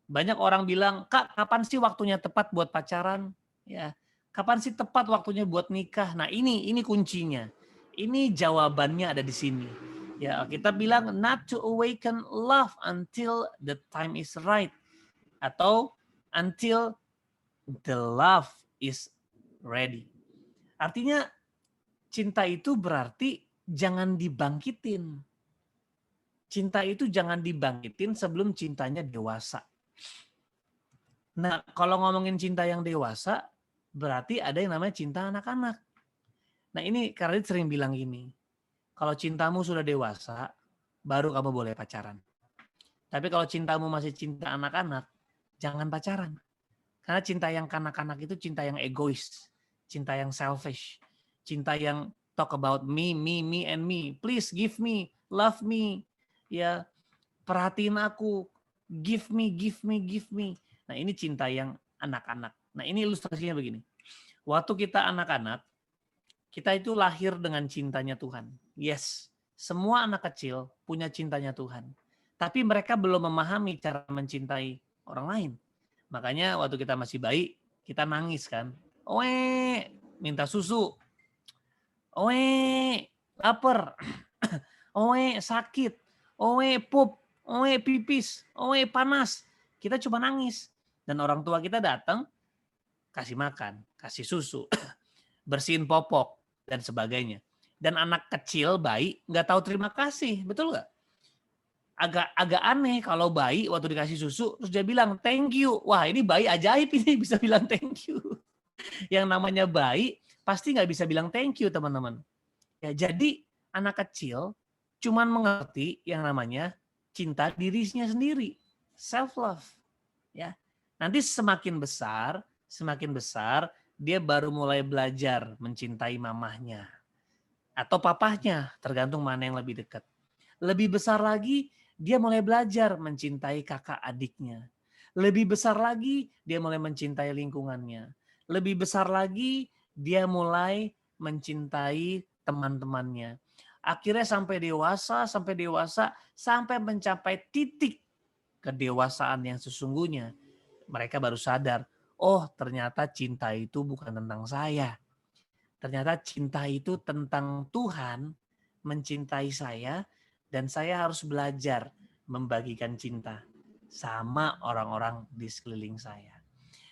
Banyak orang bilang, Kak, kapan sih waktunya tepat buat pacaran? Ya, kapan sih tepat waktunya buat nikah? Nah, ini kuncinya. Ini jawabannya ada di sini. Ya, kita bilang not to awaken love until the time is right, atau until the love is ready. Artinya cinta itu berarti jangan dibangkitin. Cinta itu jangan dibangkitin sebelum cintanya dewasa. Nah, kalau ngomongin cinta yang dewasa, berarti ada yang namanya cinta anak-anak. Nah, ini karena sering bilang gini, kalau cintamu sudah dewasa, baru kamu boleh pacaran. Tapi kalau cintamu masih cinta anak-anak, jangan pacaran. Karena cinta yang kanak-kanak itu cinta yang egois, cinta yang selfish, cinta yang talk about me, and me. Please give me, love me, ya perhatiin aku, give me. Nah, ini cinta yang anak-anak. Nah, ini ilustrasinya begini. Waktu kita anak-anak, kita itu lahir dengan cintanya Tuhan. Yes, semua anak kecil punya cintanya Tuhan. Tapi mereka belum memahami cara mencintai orang lain. Makanya waktu kita masih bayi, kita nangis kan. Oe, minta susu. Oe, lapar. Oe, sakit. Oe, pup. Oe, pipis. Oe, panas. Kita cuma nangis. Dan orang tua kita datang, kasih makan, kasih susu, bersihin popok, dan sebagainya. Dan anak kecil, bayi, nggak tahu terima kasih. Betul nggak? Agak aneh kalau bayi waktu dikasih susu, terus dia bilang, thank you. Wah, ini bayi ajaib ini bisa bilang thank you. Yang namanya bayi, pasti nggak bisa bilang thank you, teman-teman. Ya, jadi anak kecil cuman mengerti yang namanya cinta dirinya sendiri, self love, ya. Nanti semakin besar dia baru mulai belajar mencintai mamahnya atau papahnya, tergantung mana yang lebih dekat. Lebih besar lagi dia mulai belajar mencintai kakak adiknya. Lebih besar lagi dia mulai mencintai lingkungannya. Lebih besar lagi dia mulai mencintai teman-temannya. Akhirnya sampai dewasa, sampai mencapai titik kedewasaan yang sesungguhnya. Mereka baru sadar, oh ternyata cinta itu bukan tentang saya. Ternyata cinta itu tentang Tuhan mencintai saya dan saya harus belajar membagikan cinta sama orang-orang di sekeliling saya.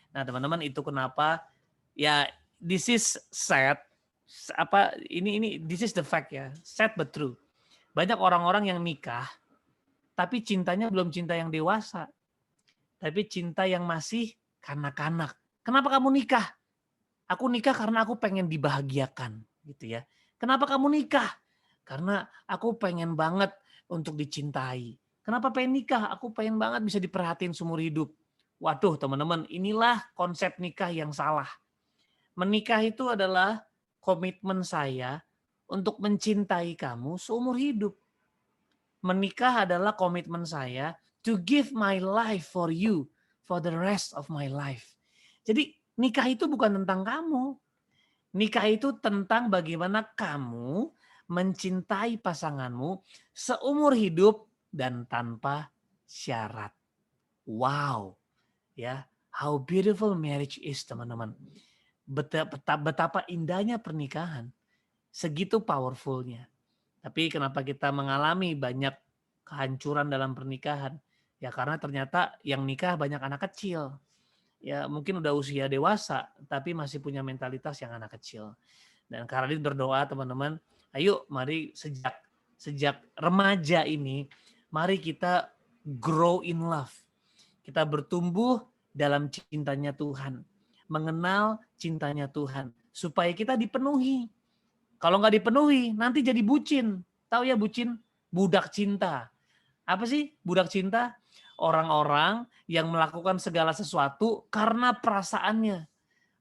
Nah, teman-teman, itu kenapa ya this is sad. This is the fact ya. Sad but true. Banyak orang-orang yang nikah tapi cintanya belum cinta yang dewasa. Tapi cinta yang masih kanak-kanak. Kenapa kamu nikah? Aku nikah karena aku pengen dibahagiakan, gitu ya. Kenapa kamu nikah? Karena aku pengen banget untuk dicintai. Kenapa pengen nikah? Aku pengen banget bisa diperhatiin seumur hidup. Waduh, teman-teman, inilah konsep nikah yang salah. Menikah itu adalah komitmen saya untuk mencintai kamu seumur hidup. Menikah adalah komitmen saya to give my life for you for the rest of my life. Jadi nikah itu bukan tentang kamu. Nikah itu tentang bagaimana kamu mencintai pasanganmu seumur hidup dan tanpa syarat. Wow. Ya, how beautiful marriage is, teman-teman. Betapa indahnya pernikahan. Segitu powerfulnya. Tapi kenapa kita mengalami banyak kehancuran dalam pernikahan? Ya karena ternyata yang nikah banyak anak kecil. Ya mungkin udah usia dewasa, tapi masih punya mentalitas yang anak kecil. Dan Caroline berdoa, teman-teman, ayo mari sejak remaja ini, mari kita grow in love. Kita bertumbuh dalam cintanya Tuhan. Mengenal cintanya Tuhan. Supaya kita dipenuhi. Kalau nggak dipenuhi, nanti jadi bucin. Tahu ya bucin? Budak cinta. Apa sih budak cinta? Orang-orang yang melakukan segala sesuatu karena perasaannya.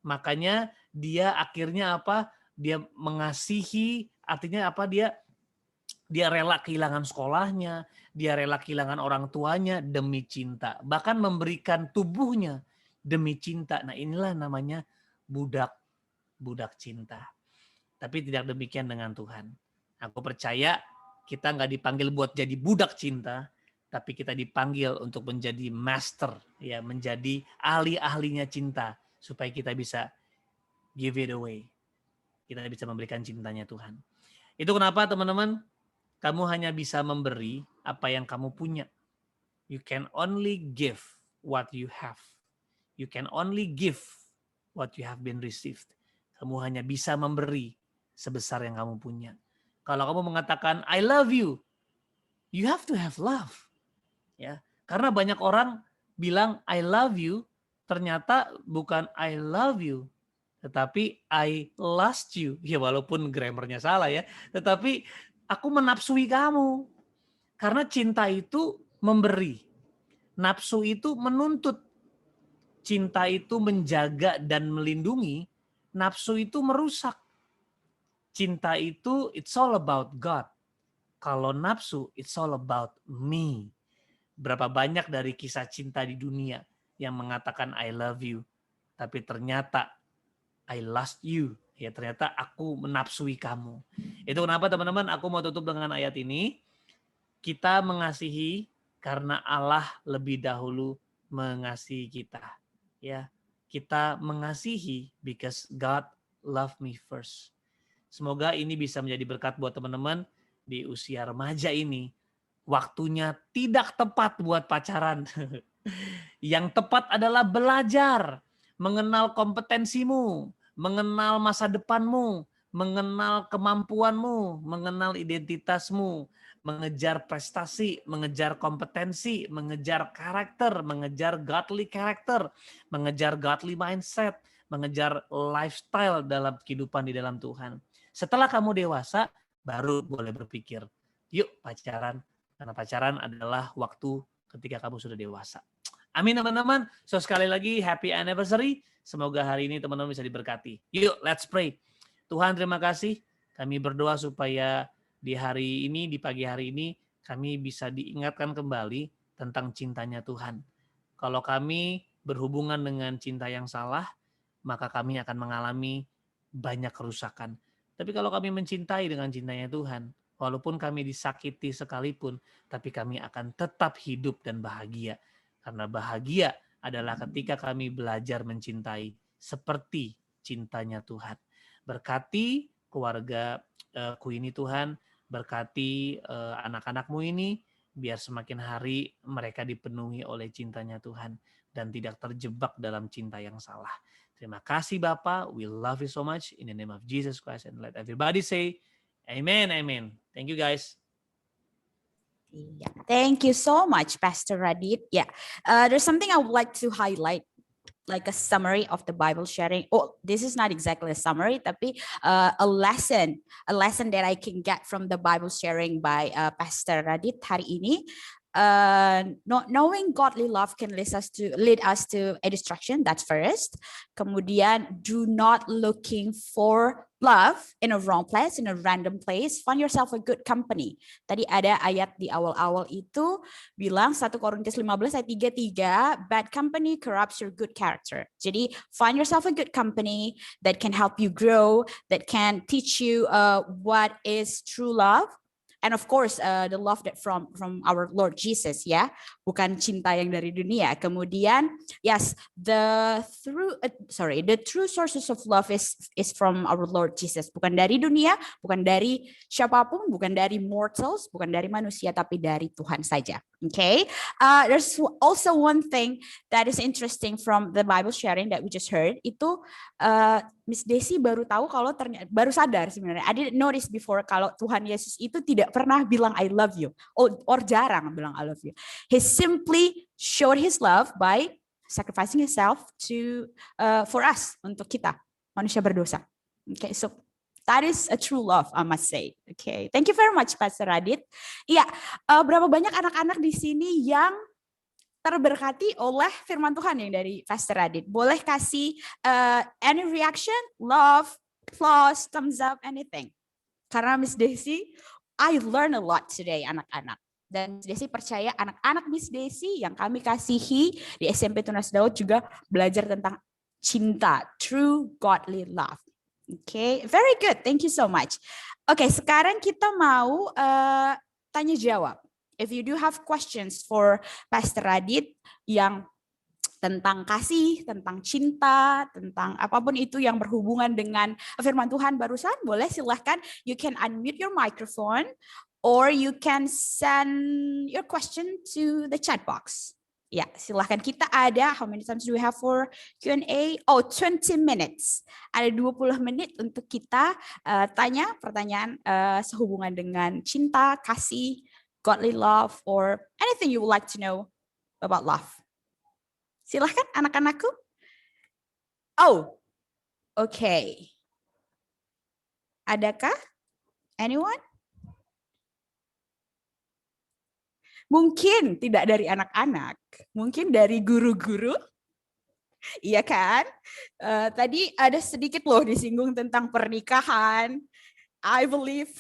Makanya dia akhirnya apa? Dia mengasihi, artinya apa? Dia rela kehilangan sekolahnya, dia rela kehilangan orang tuanya demi cinta. Bahkan memberikan tubuhnya demi cinta. Nah inilah namanya budak cinta. Tapi tidak demikian dengan Tuhan. Aku percaya kita nggak dipanggil buat jadi budak cinta, tapi kita dipanggil untuk menjadi master, ya, menjadi ahli-ahlinya cinta, supaya kita bisa give it away. Kita bisa memberikan cintanya Tuhan. Itu kenapa teman-teman, kamu hanya bisa memberi apa yang kamu punya. You can only give what you have. You can only give what you have been received. Kamu hanya bisa memberi sebesar yang kamu punya. Kalau kamu mengatakan I love you, you have to have love. Ya, karena banyak orang bilang I love you, ternyata bukan I love you, tetapi I lust you. Ya walaupun grammarnya salah ya, tetapi aku menapsui kamu. Karena cinta itu memberi. Nafsu itu menuntut. Cinta itu menjaga dan melindungi. Nafsu itu merusak. Cinta itu it's all about God. Kalau nafsu it's all about me. Berapa banyak dari kisah cinta di dunia yang mengatakan I love you, tapi ternyata I lust you. Ya ternyata aku menafsui kamu. Itu kenapa teman-teman aku mau tutup dengan ayat ini. Kita mengasihi karena Allah lebih dahulu mengasihi kita. Ya, kita mengasihi because God loved me first. Semoga ini bisa menjadi berkat buat teman-teman di usia remaja ini. Waktunya tidak tepat buat pacaran. Yang tepat adalah belajar, mengenal kompetensimu, mengenal masa depanmu, mengenal kemampuanmu, mengenal identitasmu, mengejar prestasi, mengejar kompetensi, mengejar karakter, mengejar godly character, mengejar godly mindset, mengejar lifestyle dalam kehidupan di dalam Tuhan. Setelah kamu dewasa, baru boleh berpikir, yuk pacaran, karena pacaran adalah waktu ketika kamu sudah dewasa. Amin teman-teman. So sekali lagi happy anniversary. Semoga hari ini teman-teman bisa diberkati. Yuk let's pray. Tuhan terima kasih. Kami berdoa supaya di hari ini, di pagi hari ini, kami bisa diingatkan kembali tentang cintanya Tuhan. Kalau kami berhubungan dengan cinta yang salah, maka kami akan mengalami banyak kerusakan. Tapi kalau kami mencintai dengan cintanya Tuhan, walaupun kami disakiti sekalipun, tapi kami akan tetap hidup dan bahagia. Karena bahagia adalah ketika kami belajar mencintai seperti cintanya Tuhan. Berkati keluarga ku ini Tuhan, berkati anak-anakmu ini, biar semakin hari mereka dipenuhi oleh cintanya Tuhan dan tidak terjebak dalam cinta yang salah. Terima kasih Bapak, we love you so much in the name of Jesus Christ, and let everybody say amen, amen. Thank you guys. Yeah. Thank you so much, Pastor Radit. Yeah, there's something I would like to highlight, like a summary of the Bible sharing. Oh, this is not exactly a summary, tapi a lesson that I can get from the Bible sharing by Pastor Radit hari ini. Not knowing godly love can lead us to a destruction. That's first. Kemudian, do not looking for love in a wrong place, in a random place. Find yourself a good company. Tadi ada ayat di awal-awal itu bilang 1 Korintus 15 ayat 33, bad company corrupts your good character. Jadi find yourself a good company that can help you grow, that can teach you what is true love. And of course, the love that from our Lord Jesus, ya, bukan cinta yang dari dunia. Kemudian, yes, the true sources of love is from our Lord Jesus, bukan dari dunia, bukan dari siapapun, bukan dari mortals, bukan dari manusia, tapi dari Tuhan saja. Okay, there's also one thing that is interesting from the Bible sharing that we just heard. Itu Miss Desi baru tahu kalau ternyata baru sadar sebenarnya. I didn't notice before kalau Tuhan Yesus itu tidak pernah bilang I love you, or jarang bilang I love you. He simply showed his love by sacrificing himself for us, untuk kita manusia berdosa. Okay, so that is a true love, I must say. Okay, thank you very much, Pastor Radit. Iya, berapa banyak anak-anak di sini yang terberkati oleh firman Tuhan yang dari Pastor Radit? Boleh kasih any reaction, love, applause, thumbs up, anything. Karena Miss Desi, I learn a lot today, anak-anak. Dan Miss Desi percaya anak-anak Miss Desi yang kami kasihi di SMP Tunas Daud juga belajar tentang cinta, true godly love. Okay, very good. Thank you so much. Okay, sekarang kita mau tanya jawab. If you do have questions for Pastor Radit yang tentang kasih, tentang cinta, tentang apapun itu yang berhubungan dengan firman Tuhan barusan, boleh silahkan. You can unmute your microphone or you can send your question to the chat box. Ya, silahkan. Kita ada, how many times do we have for Q&A? Oh, 20 minutes. Ada 20 menit untuk kita tanya pertanyaan sehubungan dengan cinta, kasih, godly love, or anything you would like to know about love. Silahkan anak-anakku. Oh, okay. Adakah? Anyone? Mungkin tidak dari anak-anak, mungkin dari guru-guru. Iya kan? Tadi ada sedikit loh disinggung tentang pernikahan. I believe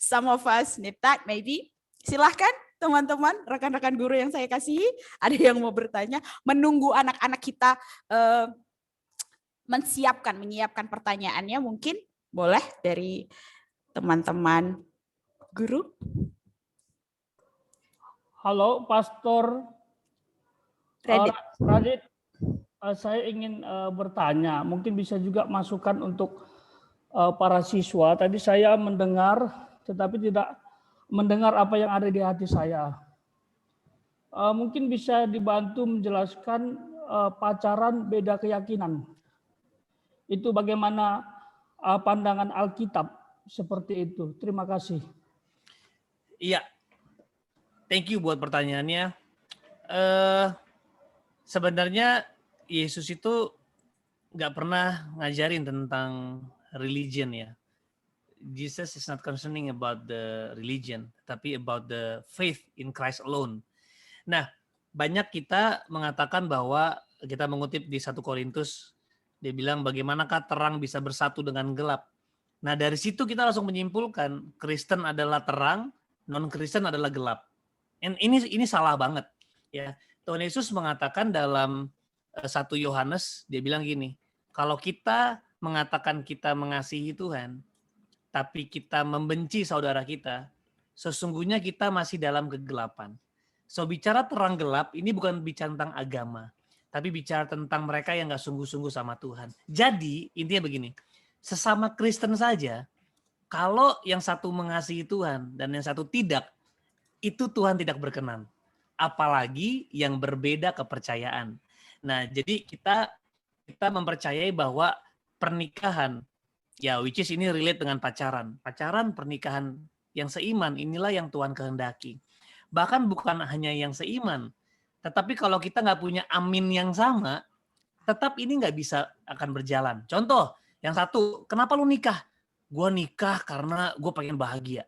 some of us need that maybe. Silahkan teman-teman, rekan-rekan guru yang saya kasihi, ada yang mau bertanya, menunggu anak-anak kita menyiapkan pertanyaannya, mungkin boleh dari teman-teman guru. Halo, Pastor Radit. Saya ingin bertanya, mungkin bisa juga masukan untuk para siswa. Tadi saya mendengar, tetapi tidak mendengar apa yang ada di hati saya. Mungkin bisa dibantu menjelaskan pacaran beda keyakinan. Itu bagaimana pandangan Alkitab seperti itu. Terima kasih. Iya, thank you buat pertanyaannya. Sebenarnya Yesus itu nggak pernah ngajarin tentang religion ya. Jesus is not concerning about the religion, tapi about the faith in Christ alone. Nah, banyak kita mengatakan bahwa kita mengutip di 1 Korintus, dia bilang bagaimanakah terang bisa bersatu dengan gelap. Nah, dari situ kita langsung menyimpulkan Kristen adalah terang, non-Kristen adalah gelap. And ini salah banget. Ya, Tuhan Yesus mengatakan dalam 1 Yohanes, dia bilang gini, kalau kita mengatakan kita mengasihi Tuhan, tapi kita membenci saudara kita, sesungguhnya kita masih dalam kegelapan. So, bicara terang gelap, ini bukan bicara tentang agama, tapi bicara tentang mereka yang gak sungguh-sungguh sama Tuhan. Jadi, intinya begini, sesama Kristen saja, kalau yang satu mengasihi Tuhan dan yang satu tidak, itu Tuhan tidak berkenan. Apalagi yang berbeda kepercayaan. Nah, jadi kita mempercayai bahwa pernikahan, ya which is ini relate dengan pacaran. Pacaran, pernikahan yang seiman, inilah yang Tuhan kehendaki. Bahkan bukan hanya yang seiman, tetapi kalau kita nggak punya amin yang sama, tetap ini nggak bisa akan berjalan. Contoh, yang satu, kenapa lu nikah? Gue nikah karena gue pengen bahagia.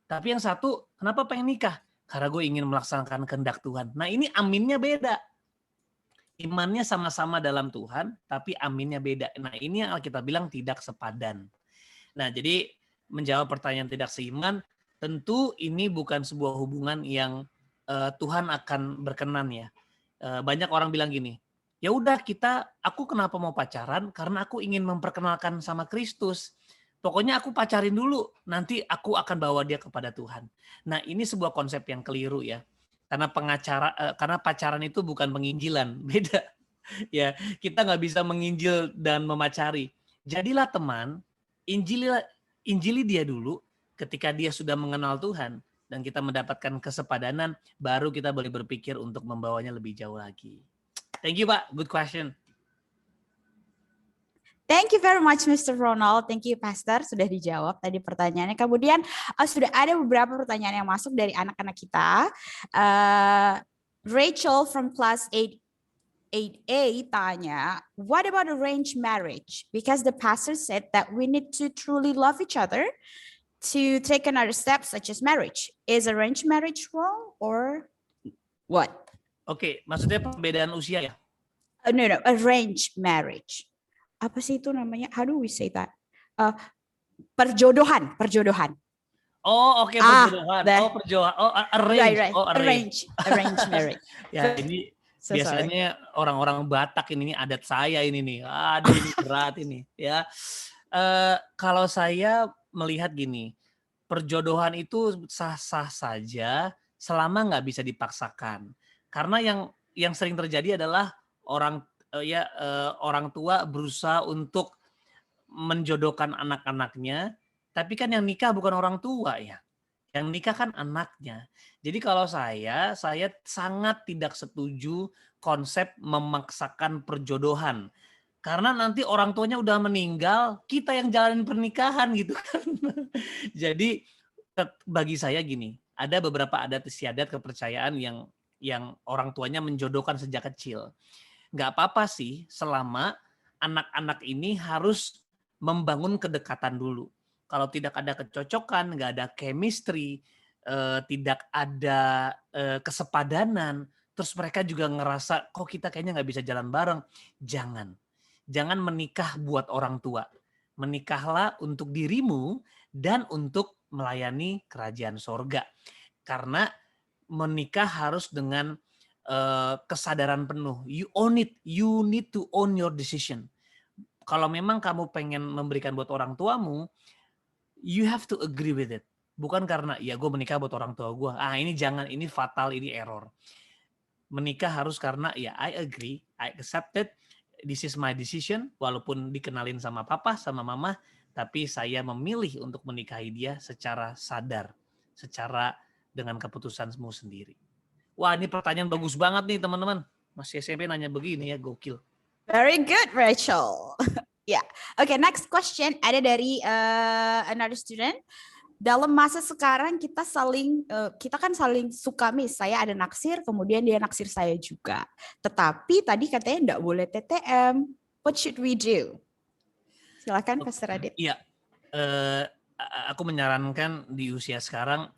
Tapi yang satu, kenapa pengen nikah? Karena gue ingin melaksanakan kehendak Tuhan. Nah, ini aminnya beda. Imannya sama-sama dalam Tuhan, tapi aminnya beda. Nah, ini yang kita bilang tidak sepadan. Nah, jadi menjawab pertanyaan tidak seiman, tentu ini bukan sebuah hubungan yang Tuhan akan berkenan ya. Banyak orang bilang gini, ya udah aku kenapa mau pacaran? Karena aku ingin memperkenalkan sama Kristus. Pokoknya aku pacarin dulu, nanti aku akan bawa dia kepada Tuhan. Nah, ini sebuah konsep yang keliru ya. Karena karena pacaran itu bukan penginjilan, beda. Ya, kita nggak bisa menginjil dan memacari. Jadilah teman, injili dia dulu. Ketika dia sudah mengenal Tuhan dan kita mendapatkan kesepadanan, baru kita boleh berpikir untuk membawanya lebih jauh lagi. Thank you, Pak. Good question. Thank you very much, Mr. Ronald. Thank you, Pastor. Sudah dijawab tadi pertanyaannya. Kemudian sudah ada beberapa pertanyaan yang masuk dari anak-anak kita. Rachel from class 8A tanya, what about arranged marriage? Because the pastor said that we need to truly love each other to take another step such as marriage. Is arranged marriage wrong or what? Oke, maksudnya perbedaan usia ya? No, arranged marriage. Apa sih itu namanya? How do we say that? Perjodohan. Oh, oke, perjodohan. Arrange. Right. Oh, arrange marriage. Ya, ini biasanya orang-orang Batak ini adat saya ini nih. Aduh, ini berat ini ya. Kalau saya melihat gini, perjodohan itu sah-sah saja selama nggak bisa dipaksakan. Karena yang sering terjadi adalah orang tua berusaha untuk menjodohkan anak-anaknya, tapi kan yang nikah bukan orang tua ya. Yang nikah kan anaknya. Jadi kalau saya sangat tidak setuju konsep memaksakan perjodohan. Karena nanti orang tuanya udah meninggal, kita yang jalanin pernikahan gitu kan. Jadi bagi saya gini, ada beberapa adat istiadat kepercayaan yang orang tuanya menjodohkan sejak kecil. Nggak apa-apa sih selama anak-anak ini harus membangun kedekatan dulu. Kalau tidak ada kecocokan, nggak ada chemistry, tidak ada kesepadanan, terus mereka juga ngerasa kok kita kayaknya nggak bisa jalan bareng. Jangan menikah buat orang tua. Menikahlah untuk dirimu dan untuk melayani kerajaan sorga. Karena menikah harus dengan kesadaran penuh. You own it. You need to own your decision. Kalau memang kamu pengen memberikan buat orang tuamu, you have to agree with it. Bukan karena ya gue menikah buat orang tua gue. Ini jangan, ini fatal, ini error. Menikah harus karena ya I agree, I accept it. This is my decision, walaupun dikenalin sama papa, sama mama, tapi saya memilih untuk menikahi dia secara sadar, secara dengan keputusanmu sendiri. Wah, ini pertanyaan bagus banget nih teman-teman. Masih SMP nanya begini ya, gokil. Very good, Rachel. Yeah. Okay, next question ada dari another student. Dalam masa sekarang kita kan saling suka miss. Saya ada naksir, kemudian dia naksir saya juga. Tetapi tadi katanya enggak boleh TTM. What should we do? Silakan Pastor Adit. Iya. aku menyarankan di usia sekarang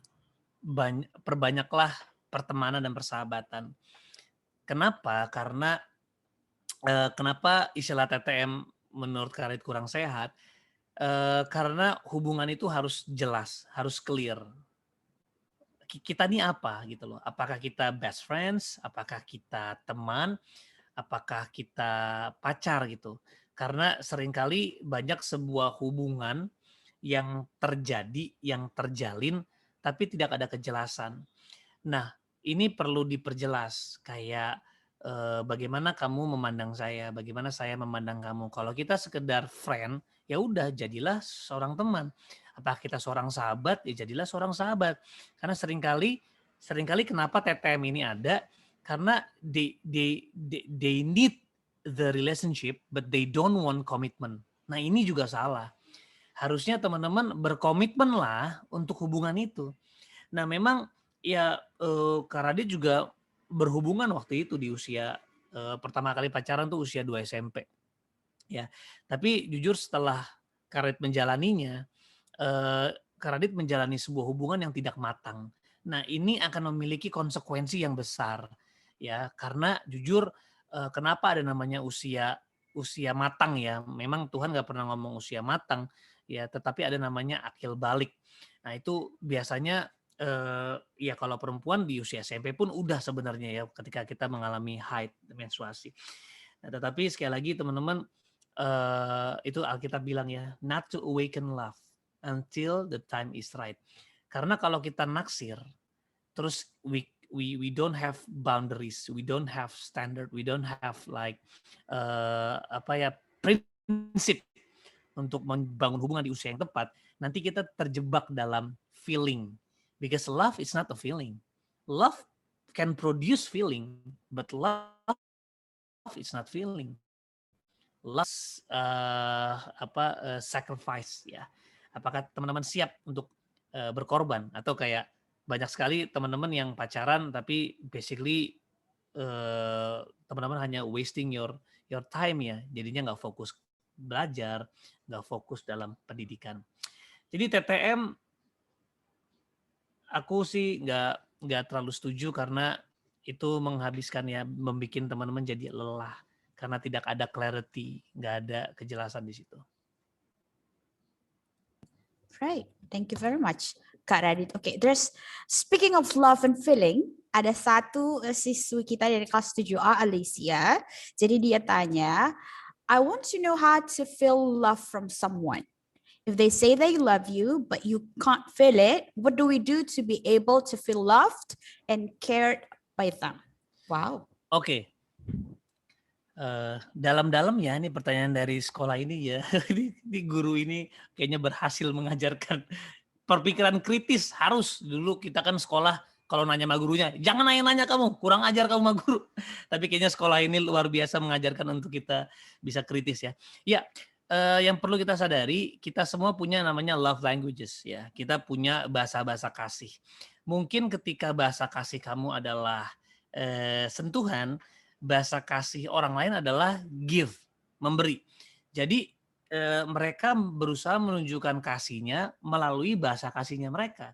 perbanyaklah pertemanan dan persahabatan. Kenapa? Karena kenapa istilah TTM menurut Karit kurang sehat? Karena hubungan itu harus jelas, harus clear. Kita nih apa gitu loh? Apakah kita best friends? Apakah kita teman? Apakah kita pacar gitu? Karena seringkali banyak sebuah hubungan yang terjadi, yang terjalin, tapi tidak ada kejelasan. Nah, ini perlu diperjelas kayak bagaimana kamu memandang saya, bagaimana saya memandang kamu. Kalau kita sekedar friend, ya udah jadilah seorang teman. Apakah kita seorang sahabat, ya jadilah seorang sahabat. Karena seringkali kenapa TTM ini ada, karena they need the relationship, but they don't want commitment. Nah ini juga salah. Harusnya teman-teman berkomitmen lah untuk hubungan itu. Nah memang ya Kak Radit juga berhubungan waktu itu di usia pertama kali pacaran tuh usia 2 SMP. Ya, tapi jujur setelah Kak Radit menjalaninya, Kak Radit menjalani sebuah hubungan yang tidak matang. Nah ini akan memiliki konsekuensi yang besar. Ya, karena jujur kenapa ada namanya usia matang ya. Memang Tuhan nggak pernah ngomong usia matang ya, tetapi ada namanya akil balik. Nah itu biasanya ya kalau perempuan di usia SMP pun udah sebenarnya ya ketika kita mengalami haid menstruasi. Nah, tetapi sekali lagi teman-teman itu Alkitab bilang ya, not to awaken love until the time is right. Karena kalau kita naksir, terus we don't have boundaries, we don't have standard, we don't have like prinsip untuk membangun hubungan di usia yang tepat, nanti kita terjebak dalam feeling. Because love is not a feeling. Love can produce feeling, but love is not feeling. Love sacrifice ya. Apakah teman-teman siap untuk berkorban atau kayak banyak sekali teman-teman yang pacaran tapi basically teman-teman hanya wasting your time ya. Jadinya nggak fokus belajar, nggak fokus dalam pendidikan. Jadi TTM aku sih nggak terlalu setuju karena itu menghabiskan ya, membuat teman-teman jadi lelah karena tidak ada clarity, nggak ada kejelasan di situ. Right, thank you very much, Kak Radit. Okay, speaking of love and feeling, ada satu siswi kita dari kelas 7A, Alicia. Jadi dia tanya, I want to know how to feel love from someone. If they say they love you, but you can't feel it, what do we do to be able to feel loved and cared by them? Wow. Oke. Dalam-dalam ya, ini pertanyaan dari sekolah ini ya. Ini guru ini kayaknya berhasil mengajarkan perpikiran kritis. Harus dulu kita kan sekolah kalau nanya sama gurunya, jangan nanya-nanya kamu, kurang ajar kamu sama guru. Tapi kayaknya sekolah ini luar biasa mengajarkan untuk kita bisa kritis ya. Ya. Yang perlu kita sadari, kita semua punya namanya love languages ya. Kita punya bahasa-bahasa kasih. Mungkin ketika bahasa kasih kamu adalah sentuhan, bahasa kasih orang lain adalah give, memberi. Jadi mereka berusaha menunjukkan kasihnya melalui bahasa kasihnya mereka.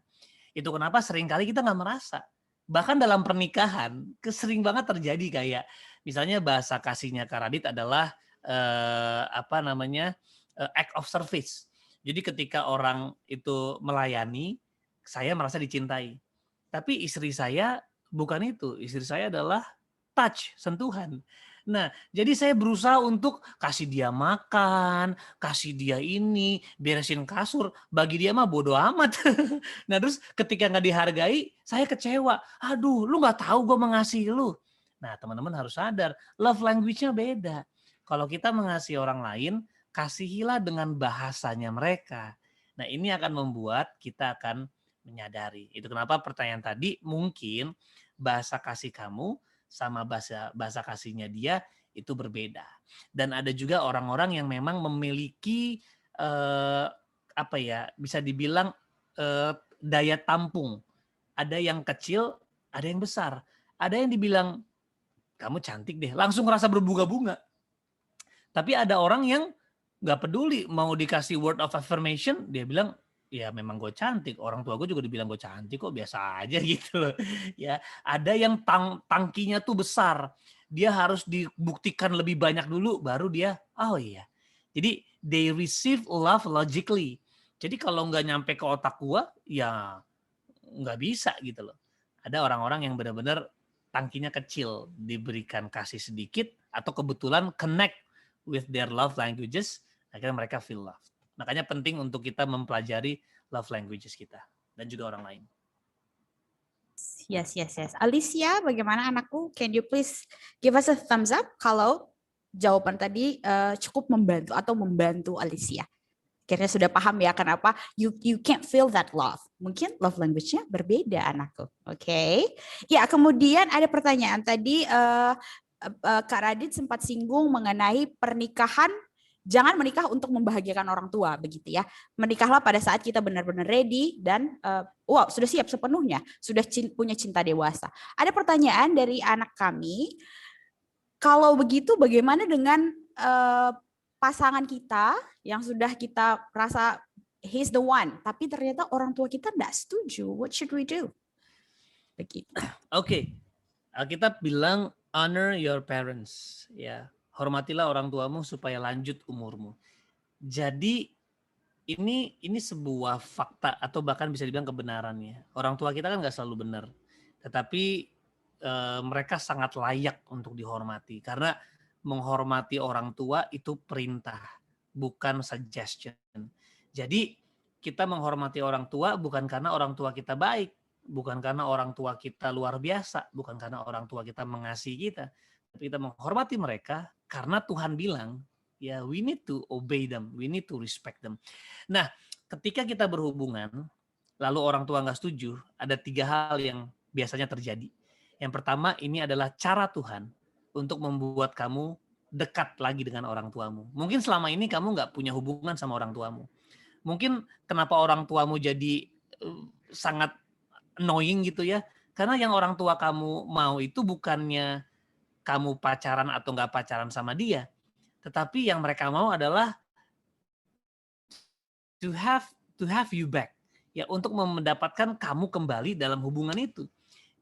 Itu kenapa seringkali kita nggak merasa. Bahkan dalam pernikahan, sering banget terjadi kayak misalnya bahasa kasihnya Kak Radit adalah act of service. Jadi ketika orang itu melayani, saya merasa dicintai. Tapi istri saya bukan itu. Istri saya adalah touch, sentuhan. Nah, jadi saya berusaha untuk kasih dia makan, kasih dia ini, beresin kasur. Bagi dia mah bodo amat. Nah, terus ketika nggak dihargai, saya kecewa. Aduh, lu nggak tahu gue mengasihi lu. Nah, teman-teman harus sadar, love language-nya beda. Kalau kita mengasihi orang lain, kasihilah dengan bahasanya mereka. Nah, ini akan membuat kita akan menyadari. Itu kenapa pertanyaan tadi mungkin bahasa kasih kamu sama bahasa kasihnya dia itu berbeda. Dan ada juga orang-orang yang memang memiliki bisa dibilang daya tampung. Ada yang kecil, ada yang besar. Ada yang dibilang kamu cantik deh, langsung ngerasa berbunga-bunga. Tapi ada orang yang nggak peduli mau dikasih word of affirmation, dia bilang ya memang gue cantik, orang tua gue juga dibilang gue cantik kok, biasa aja gitu loh. Ya, ada yang tangkinya tuh besar. Dia harus dibuktikan lebih banyak dulu baru dia, oh iya. Jadi they receive love logically. Jadi kalau nggak nyampe ke otak gue, ya nggak bisa gitu loh. Ada orang-orang yang benar-benar tangkinya kecil, diberikan kasih sedikit atau kebetulan connect with their love languages, akhirnya mereka feel love. Makanya penting untuk kita mempelajari love languages kita dan juga orang lain. Yes. Alicia, bagaimana anakku? Can you please give us a thumbs up kalau jawaban tadi cukup membantu atau membantu Alicia? Akhirnya sudah paham ya kenapa you can't feel that love. Mungkin love language-nya berbeda anakku. Oke. Ya, kemudian ada pertanyaan tadi Kak Radit sempat singgung mengenai pernikahan. Jangan menikah untuk membahagiakan orang tua, begitu ya. Menikahlah pada saat kita benar-benar ready dan sudah siap sepenuhnya, sudah punya cinta dewasa. Ada pertanyaan dari anak kami, kalau begitu bagaimana dengan pasangan kita yang sudah kita rasa he's the one, tapi ternyata orang tua kita tidak setuju, what should we do? Begitu. Oke. Alkitab bilang honor your parents, ya. Hormatilah orang tuamu supaya lanjut umurmu. Jadi ini sebuah fakta atau bahkan bisa dibilang kebenarannya. Orang tua kita kan nggak selalu benar, tetapi mereka sangat layak untuk dihormati karena menghormati orang tua itu perintah, bukan suggestion. Jadi kita menghormati orang tua bukan karena orang tua kita baik, bukan karena orang tua kita luar biasa, bukan karena orang tua kita mengasihi kita, tapi kita menghormati mereka karena Tuhan bilang, ya we need to obey them, we need to respect them. Nah, ketika kita berhubungan, lalu orang tua nggak setuju, ada 3 hal yang biasanya terjadi. Yang pertama, ini adalah cara Tuhan untuk membuat kamu dekat lagi dengan orang tuamu. Mungkin selama ini kamu nggak punya hubungan sama orang tuamu. Mungkin kenapa orang tuamu jadi sangat annoying gitu ya, karena yang orang tua kamu mau itu bukannya kamu pacaran atau nggak pacaran sama dia, tetapi yang mereka mau adalah to have you back, ya, untuk mendapatkan kamu kembali dalam hubungan itu.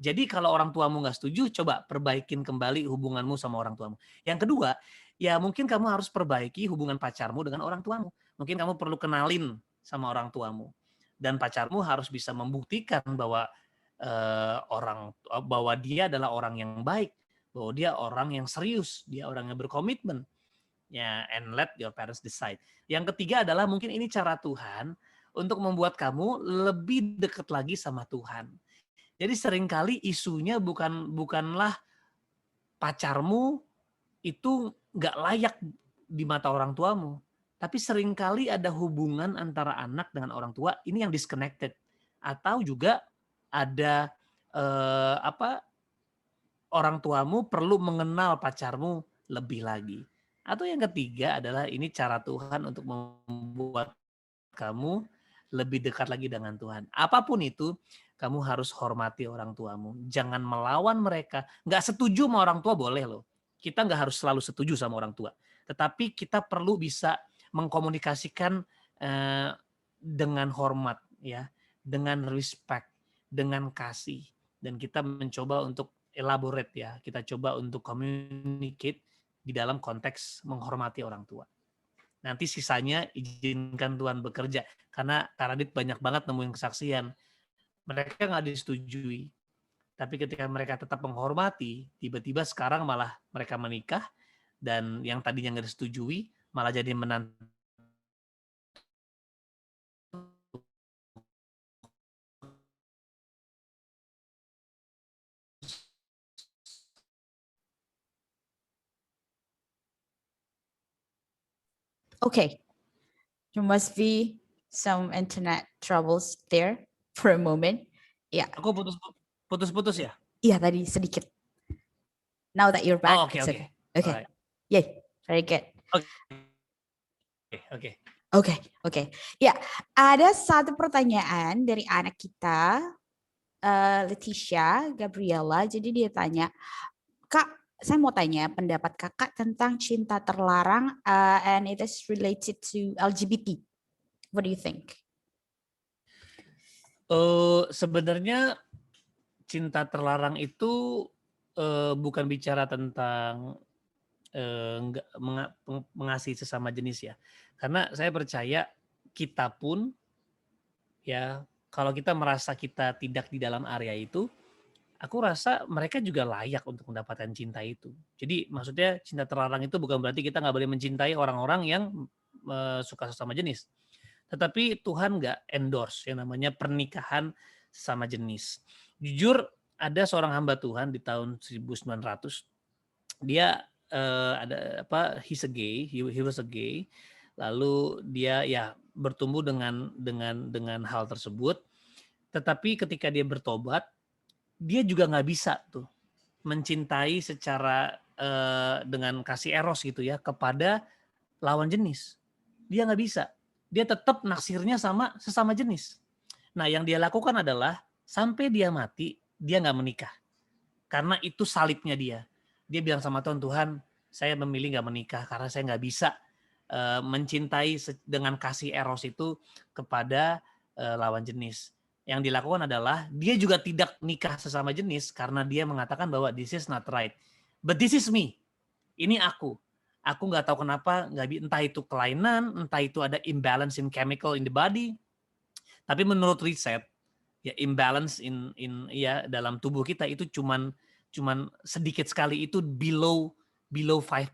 Jadi kalau orang tuamu nggak setuju, coba perbaikin kembali hubunganmu sama orang tuamu. Yang kedua, ya mungkin kamu harus perbaiki hubungan pacarmu dengan orang tuamu. Mungkin kamu perlu kenalin sama orang tuamu, dan pacarmu harus bisa membuktikan bahwa bahwa dia adalah orang yang baik, bahwa dia orang yang serius, dia orang yang berkomitmen. Ya, and let your parents decide. Yang ketiga adalah mungkin ini cara Tuhan untuk membuat kamu lebih dekat lagi sama Tuhan. Jadi seringkali isunya bukanlah pacarmu itu nggak layak di mata orang tuamu, tapi seringkali ada hubungan antara anak dengan orang tua ini yang disconnected, atau juga ada orang tuamu perlu mengenal pacarmu lebih lagi. Atau yang ketiga adalah ini cara Tuhan untuk membuat kamu lebih dekat lagi dengan Tuhan. Apapun itu, kamu harus hormati orang tuamu. Jangan melawan mereka. Nggak setuju sama orang tua boleh loh. Kita nggak harus selalu setuju sama orang tua. Tetapi kita perlu bisa mengkomunikasikan dengan hormat, ya, dengan respect, dengan kasih. Dan kita mencoba untuk elaborate, ya. Kita coba untuk communicate di dalam konteks menghormati orang tua. Nanti sisanya izinkan Tuhan bekerja. Karena Kak Radit banyak banget nemuin kesaksian. Mereka nggak disetujui. Tapi ketika mereka tetap menghormati, tiba-tiba sekarang malah mereka menikah. Dan yang tadinya nggak disetujui, malah jadi menantu. Okay, there must be some internet troubles there for a moment. Ya. Aku putus-putus ya? Iya, tadi sedikit. Now that you're back. Oh, oke. Okay. Yay, very good. Oke. Ya, ada satu pertanyaan dari anak kita, Leticia Gabriela. Jadi dia tanya, Kak, saya mau tanya pendapat kakak tentang cinta terlarang and it is related to LGBT. What do you think? Sebenarnya cinta terlarang itu bukan bicara tentang mengasihi sesama jenis ya. Karena saya percaya kita pun ya, kalau kita merasa kita tidak di dalam area itu, aku rasa mereka juga layak untuk mendapatkan cinta itu. Jadi maksudnya cinta terlarang itu bukan berarti kita nggak boleh mencintai orang-orang yang suka sesama jenis. Tetapi Tuhan nggak endorse yang namanya pernikahan sesama jenis. Jujur ada seorang hamba Tuhan di tahun 1900, dia ada he's a gay, he was a gay. Lalu dia ya bertumbuh dengan hal tersebut. Tetapi ketika dia bertobat, dia juga nggak bisa tuh mencintai secara dengan kasih eros gitu ya kepada lawan jenis. Dia nggak bisa. Dia tetap naksirnya sama sesama jenis. Nah, yang dia lakukan adalah sampai dia mati, dia nggak menikah. Karena itu salibnya dia. Dia bilang sama Tuhan, Tuhan, saya memilih nggak menikah karena saya nggak bisa mencintai dengan kasih eros itu kepada lawan jenis. Yang dilakukan adalah dia juga tidak nikah sesama jenis karena dia mengatakan bahwa this is not right. But this is me. Ini aku. Aku nggak tahu kenapa, entah itu kelainan, entah itu ada imbalance in chemical in the body. Tapi menurut riset, ya imbalance in ya dalam tubuh kita itu cuman sedikit sekali, itu below 5%.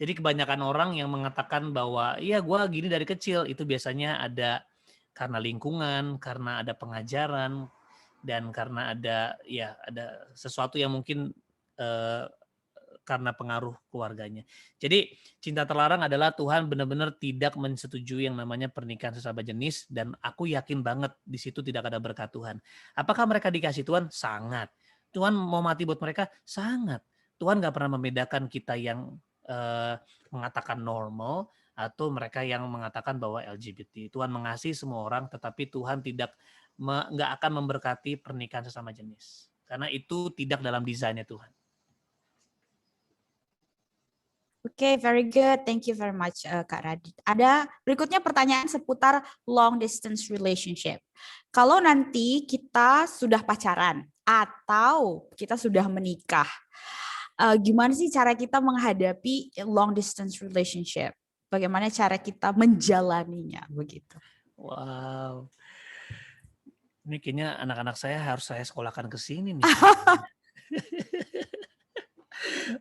Jadi kebanyakan orang yang mengatakan bahwa iya gue gini dari kecil, itu biasanya ada karena lingkungan, karena ada pengajaran, dan karena ada sesuatu yang mungkin karena pengaruh keluarganya. Jadi cinta terlarang adalah Tuhan benar-benar tidak menyetujui yang namanya pernikahan sesama jenis, dan aku yakin banget di situ tidak ada berkat Tuhan. Apakah mereka dikasih Tuhan? Sangat. Tuhan mau mati buat mereka? Sangat. Tuhan nggak pernah membedakan kita yang mengatakan normal atau mereka yang mengatakan bahwa LGBT. Tuhan mengasihi semua orang, tetapi Tuhan nggak akan memberkati pernikahan sesama jenis karena itu tidak dalam desainnya Tuhan. Oke, very good. Thank you very much, Kak Radit. Ada berikutnya pertanyaan seputar long distance relationship. Kalau nanti kita sudah pacaran atau kita sudah menikah, gimana sih cara kita menghadapi long distance relationship? Bagaimana cara kita menjalaninya begitu? Wow. Ini kayaknya anak-anak saya harus saya sekolahkan ke sini nih.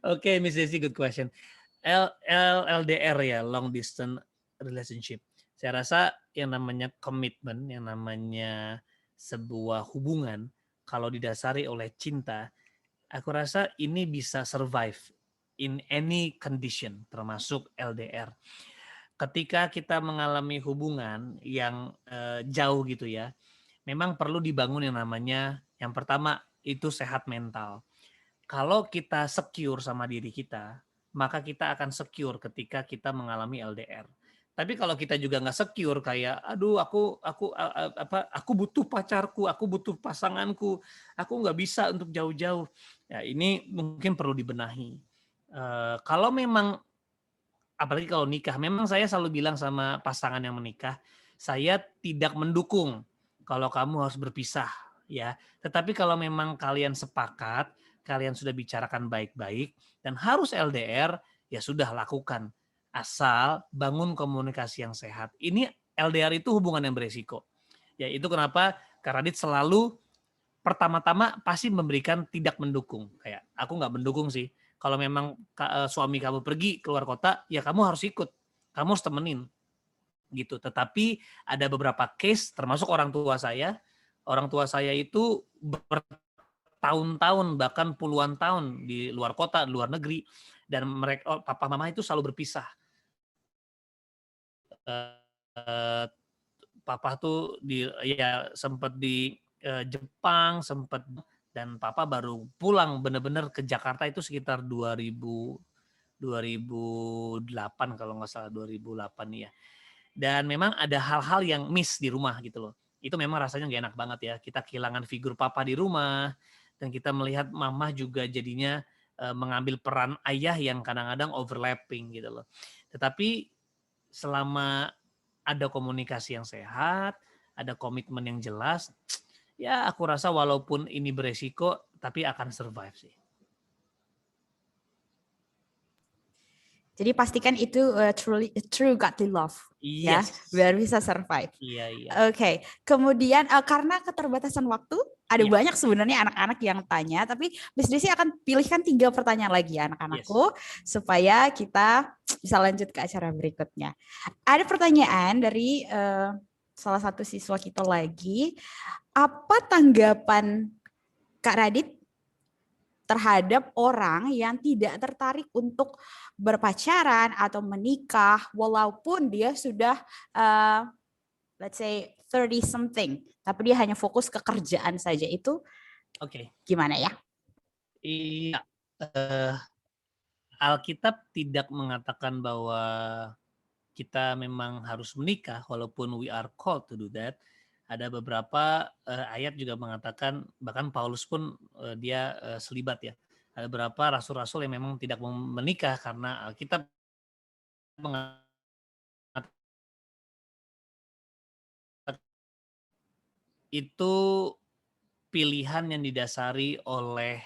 Oke, Miss Desi, good question. LDR ya, long distance relationship. Saya rasa yang namanya komitmen, yang namanya sebuah hubungan, kalau didasari oleh cinta, aku rasa ini bisa survive in any condition, termasuk LDR. Ketika kita mengalami hubungan yang jauh gitu ya, memang perlu dibangun yang namanya, yang pertama itu sehat mental. Kalau kita secure sama diri kita, maka kita akan secure ketika kita mengalami LDR. Tapi kalau kita juga nggak secure, kayak aduh aku butuh pacarku, aku butuh pasanganku, aku nggak bisa untuk jauh-jauh. Ya ini mungkin perlu dibenahi. Kalau memang, apalagi kalau nikah, memang saya selalu bilang sama pasangan yang menikah, saya tidak mendukung kalau kamu harus berpisah ya. Tetapi kalau memang kalian sepakat, kalian sudah bicarakan baik-baik dan harus LDR, ya sudah lakukan. Asal bangun komunikasi yang sehat. Ini LDR itu hubungan yang beresiko. Ya itu kenapa Kak Radit selalu pertama-tama pasti memberikan tidak mendukung. Kayak aku nggak mendukung sih. Kalau memang suami kamu pergi keluar kota, ya kamu harus ikut. Kamu harus temenin. Gitu. Tetapi ada beberapa case, termasuk orang tua saya. Orang tua saya itu bertahun-tahun, bahkan puluhan tahun di luar kota, di luar negeri. Dan mereka, papa mama itu selalu berpisah. Papa tuh sempat di Jepang, sempat, dan papa baru pulang benar-benar ke Jakarta itu sekitar 2008 kalau nggak salah, 2008 ya. Dan memang ada hal-hal yang miss di rumah gitu loh. Itu memang rasanya nggak enak banget ya. Kita kehilangan figur papa di rumah, dan kita melihat mama juga jadinya mengambil peran ayah yang kadang-kadang overlapping gitu loh. Tetapi selama ada komunikasi yang sehat, ada komitmen yang jelas, ya aku rasa walaupun ini beresiko, tapi akan survive sih. Jadi pastikan itu true godly love, ya, Yes. biar bisa survive. Iya. Oke. Kemudian karena keterbatasan waktu, ada Iya. banyak sebenarnya anak-anak yang tanya, tapi Miss Desi akan pilihkan 3 pertanyaan lagi ya anak-anakku, supaya kita bisa lanjut ke acara berikutnya. Ada pertanyaan dari salah satu siswa kita lagi, apa tanggapan Kak Radit terhadap orang yang tidak tertarik untuk berpacaran atau menikah walaupun dia sudah let's say 30 something, tapi dia hanya fokus ke kerjaan saja, itu gimana ya? Iya, Alkitab tidak mengatakan bahwa kita memang harus menikah walaupun we are called to do that. Ada beberapa ayat juga mengatakan, bahkan Paulus pun dia selibat ya. Ada beberapa rasul-rasul yang memang tidak mau menikah karena Alkitab mengatakan itu pilihan yang didasari oleh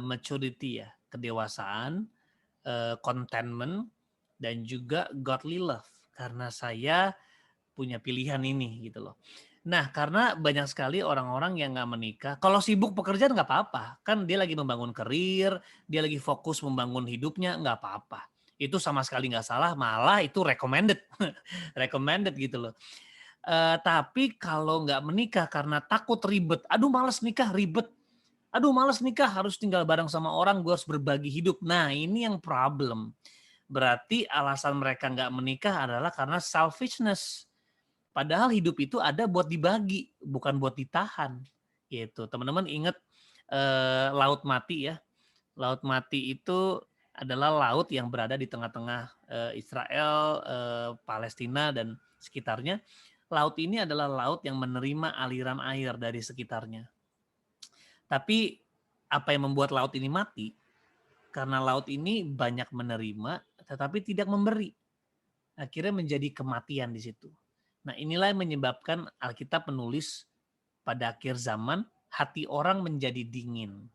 maturity ya, kedewasaan, contentment, dan juga godly love. Karena saya punya pilihan ini gitu loh. Nah, karena banyak sekali orang-orang yang nggak menikah. Kalau sibuk pekerjaan nggak apa-apa, kan dia lagi membangun karir, dia lagi fokus membangun hidupnya, nggak apa-apa. Itu sama sekali nggak salah, malah itu recommended, recommended gitu loh. Tapi kalau nggak menikah karena takut ribet, aduh males nikah ribet, aduh males nikah harus tinggal bareng sama orang, gue harus berbagi hidup. Nah ini yang problem. Berarti alasan mereka nggak menikah adalah karena selfishness. Padahal hidup itu ada buat dibagi, bukan buat ditahan. Gitu. Teman-teman ingat Laut Mati ya. Laut Mati itu adalah laut yang berada di tengah-tengah Israel, Palestina dan sekitarnya. Laut ini adalah laut yang menerima aliran air dari sekitarnya. Tapi apa yang membuat laut ini mati? Karena laut ini banyak menerima tetapi tidak memberi. Akhirnya menjadi kematian di situ. Nah, inilah yang menyebabkan Alkitab menulis pada akhir zaman hati orang menjadi dingin.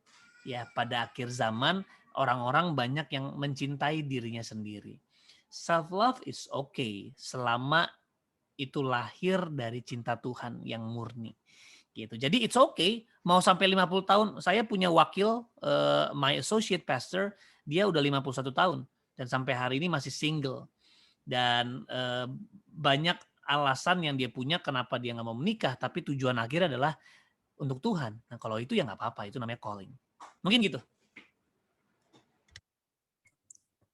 Ya, pada akhir zaman orang-orang banyak yang mencintai dirinya sendiri. Self love is okay selama itu lahir dari cinta Tuhan yang murni. Gitu. Jadi it's okay mau sampai 50 tahun. Saya punya wakil my associate pastor, dia udah 51 tahun dan sampai hari ini masih single. Dan banyak alasan yang dia punya kenapa dia nggak mau menikah, tapi tujuan akhir adalah untuk Tuhan. Nah kalau itu ya nggak apa-apa, itu namanya calling. Mungkin gitu.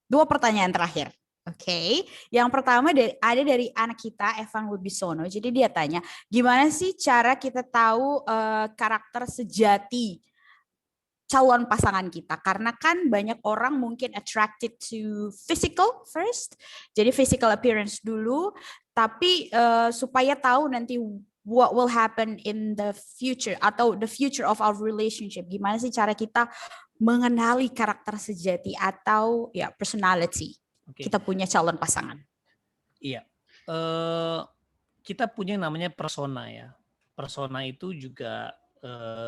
2 pertanyaan terakhir. Oke, yang pertama ada dari anak kita Evan Wibisono. Jadi dia tanya, gimana sih cara kita tahu karakter sejati calon pasangan kita? Karena kan banyak orang mungkin attracted to physical first, jadi physical appearance dulu, tapi supaya tahu nanti what will happen in the future atau the future of our relationship, gimana sih cara kita mengenali karakter sejati atau ya personality kita punya calon pasangan? Iya, kita punya yang namanya persona ya. Persona itu juga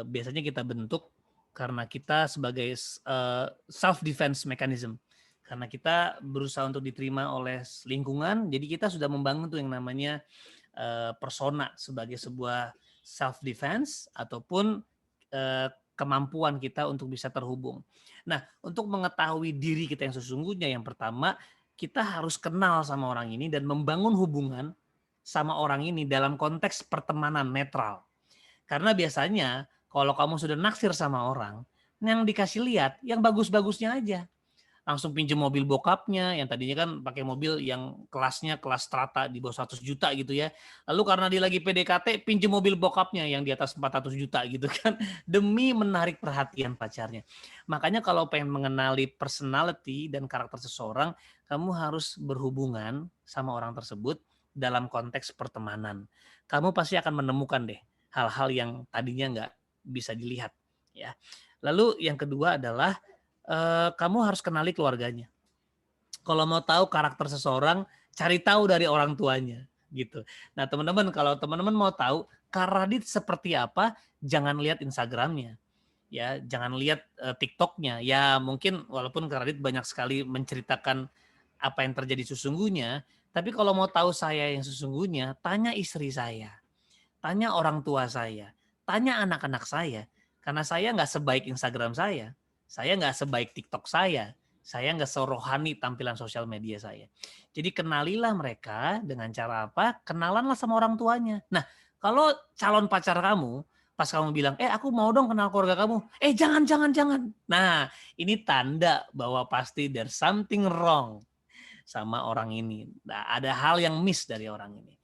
biasanya kita bentuk karena kita sebagai self defense mechanism. Karena kita berusaha untuk diterima oleh lingkungan, jadi kita sudah membangun tuh yang namanya persona sebagai sebuah self defense ataupun kemampuan kita untuk bisa terhubung. Nah, untuk mengetahui diri kita yang sesungguhnya, yang pertama kita harus kenal sama orang ini dan membangun hubungan sama orang ini dalam konteks pertemanan netral. Karena biasanya kalau kamu sudah naksir sama orang, yang dikasih lihat yang bagus-bagusnya aja. Langsung pinjem mobil bokapnya yang tadinya kan pakai mobil yang kelasnya kelas strata di bawah 100 juta gitu ya. Lalu karena dia lagi PDKT pinjem mobil bokapnya yang di atas 400 juta gitu kan, demi menarik perhatian pacarnya. Makanya kalau pengen mengenali personality dan karakter seseorang, kamu harus berhubungan sama orang tersebut dalam konteks pertemanan. Kamu pasti akan menemukan deh hal-hal yang tadinya nggak bisa dilihat ya. Lalu yang kedua adalah kamu harus kenali keluarganya. Kalau mau tahu karakter seseorang, cari tahu dari orang tuanya. gitu. Nah teman-teman, kalau teman-teman mau tahu Kak Radit seperti apa, jangan lihat Instagramnya, ya, jangan lihat TikToknya. Ya mungkin walaupun Kak Radit banyak sekali menceritakan apa yang terjadi sesungguhnya, tapi kalau mau tahu saya yang sesungguhnya, tanya istri saya, tanya orang tua saya, tanya anak-anak saya, karena saya nggak sebaik Instagram saya nggak sebaik TikTok saya nggak serohani tampilan sosial media saya. Jadi kenalilah mereka dengan cara apa? Kenalanlah sama orang tuanya. Nah, kalau calon pacar kamu, pas kamu bilang, aku mau dong kenal keluarga kamu. Jangan. Nah, ini tanda bahwa pasti there's something wrong sama orang ini. Nah, ada hal yang miss dari orang ini.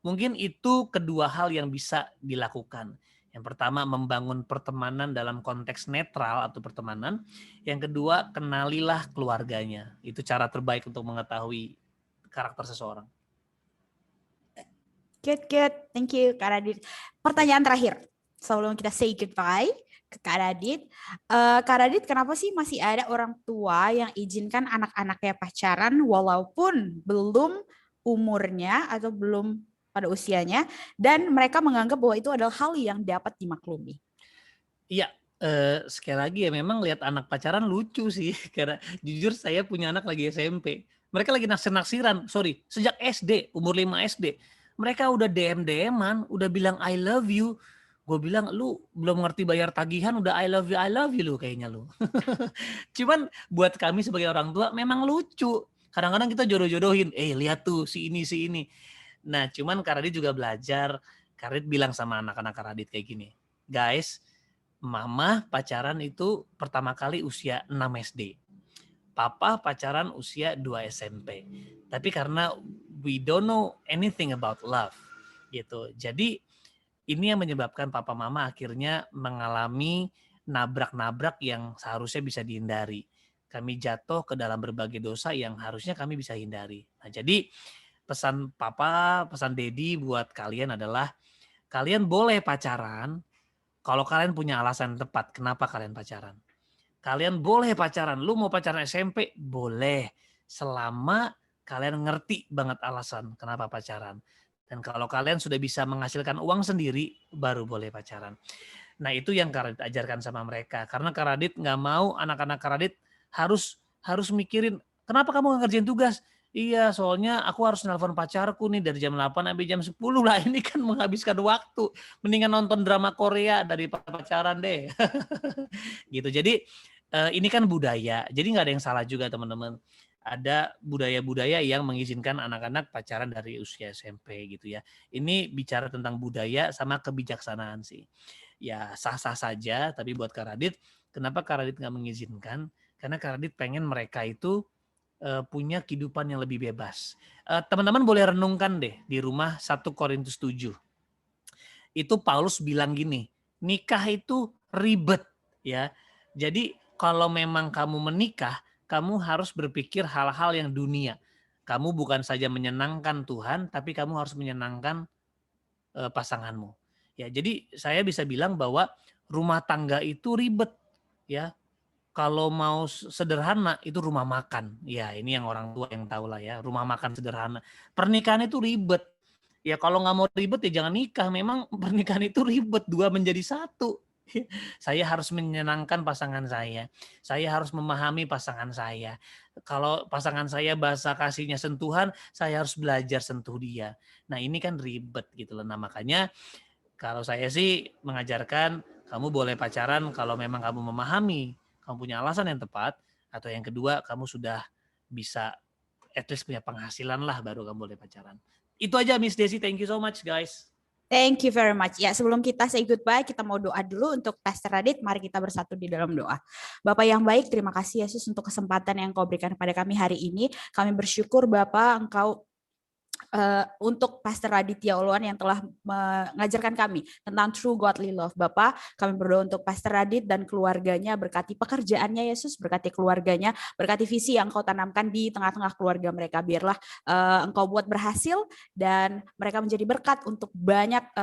Mungkin itu kedua hal yang bisa dilakukan. Yang pertama, membangun pertemanan dalam konteks netral atau pertemanan. Yang kedua, kenalilah keluarganya. Itu cara terbaik untuk mengetahui karakter seseorang. Good. Thank you, Kak Radit. Pertanyaan terakhir sebelum kita say goodbye ke Kak Radit. Kak Radit, kenapa sih masih ada orang tua yang izinkan anak-anaknya pacaran walaupun belum umurnya atau belum pada usianya, dan mereka menganggap bahwa itu adalah hal yang dapat dimaklumi? Iya, sekali lagi ya, memang lihat anak pacaran lucu sih, karena jujur saya punya anak lagi SMP. Mereka lagi naksir-naksiran, sejak SD, umur 5 SD. Mereka udah DM-an, udah bilang I love you. Gue bilang, lu belum ngerti bayar tagihan udah I love you lu kayaknya lu. Cuman buat kami sebagai orang tua memang lucu. Kadang-kadang kita jodoh-jodohin, lihat tuh si ini. Nah, cuman Kak Radit juga belajar. Kak Radit bilang sama anak-anak Kak Radit kayak gini, guys, mama pacaran itu pertama kali usia 6 SD. Papa pacaran usia 2 SMP. Tapi karena we don't know anything about love, gitu. Jadi ini yang menyebabkan papa mama akhirnya mengalami nabrak-nabrak yang seharusnya bisa dihindari. Kami jatuh ke dalam berbagai dosa yang harusnya kami bisa hindari. Nah, jadi pesan papa, pesan Dedi buat kalian adalah kalian boleh pacaran kalau kalian punya alasan tepat kenapa kalian pacaran. Kalian boleh pacaran, lu mau pacaran SMP boleh selama kalian ngerti banget alasan kenapa pacaran. Dan kalau kalian sudah bisa menghasilkan uang sendiri baru boleh pacaran. Nah, itu yang Kak Radit ajarkan sama mereka. Karena Kak Radit nggak mau anak-anak Kak Radit harus mikirin kenapa kamu nggak ngerjain tugas. Iya, soalnya aku harus nelpon pacarku nih dari jam 8 sampai jam 10 lah. Ini kan menghabiskan waktu. Mendingan nonton drama Korea daripada pacaran deh. Gitu. Jadi ini kan budaya. Jadi nggak ada yang salah juga teman-teman. Ada budaya-budaya yang mengizinkan anak-anak pacaran dari usia SMP gitu ya. Ini bicara tentang budaya sama kebijaksanaan sih. Ya sah-sah saja, tapi buat Kak Radit, kenapa Kak Radit nggak mengizinkan? Karena Kak Radit pengen mereka itu punya kehidupan yang lebih bebas. Teman-teman boleh renungkan deh di rumah 1 Korintus 7. Itu Paulus bilang gini, nikah itu ribet ya. Jadi kalau memang kamu menikah, kamu harus berpikir hal-hal yang dunia. Kamu bukan saja menyenangkan Tuhan, tapi kamu harus menyenangkan pasanganmu. Ya, jadi saya bisa bilang bahwa rumah tangga itu ribet ya. Kalau mau sederhana itu rumah makan. Ya ini yang orang tua yang tahu lah ya. Rumah makan sederhana. Pernikahan itu ribet. Ya kalau nggak mau ribet ya jangan nikah. Memang pernikahan itu ribet. 2 menjadi 1. Saya harus menyenangkan pasangan saya. Saya harus memahami pasangan saya. Kalau pasangan saya bahasa kasihnya sentuhan, saya harus belajar sentuh dia. Nah ini kan ribet gitu loh. Nah makanya kalau saya sih mengajarkan kamu boleh pacaran kalau memang kamu memahami. Kamu punya alasan yang tepat, atau yang kedua kamu sudah bisa at least punya penghasilan lah baru kamu boleh pacaran. Itu aja Miss Desi, thank you so much guys. Thank you very much. Ya, sebelum kita say goodbye, kita mau doa dulu untuk Pastor Radit. Mari kita bersatu di dalam doa. Bapak yang baik, terima kasih Yesus untuk kesempatan yang Kau berikan kepada kami hari ini. Kami bersyukur Bapak, Engkau untuk Pastor Raditya Uluan yang telah mengajarkan kami tentang true godly love. Bapak, kami berdoa untuk Pastor Radit dan keluarganya, berkati pekerjaannya Yesus, berkati keluarganya, berkati visi yang Kau tanamkan di tengah-tengah keluarga mereka. Biarlah Engkau buat berhasil dan mereka menjadi berkat untuk banyak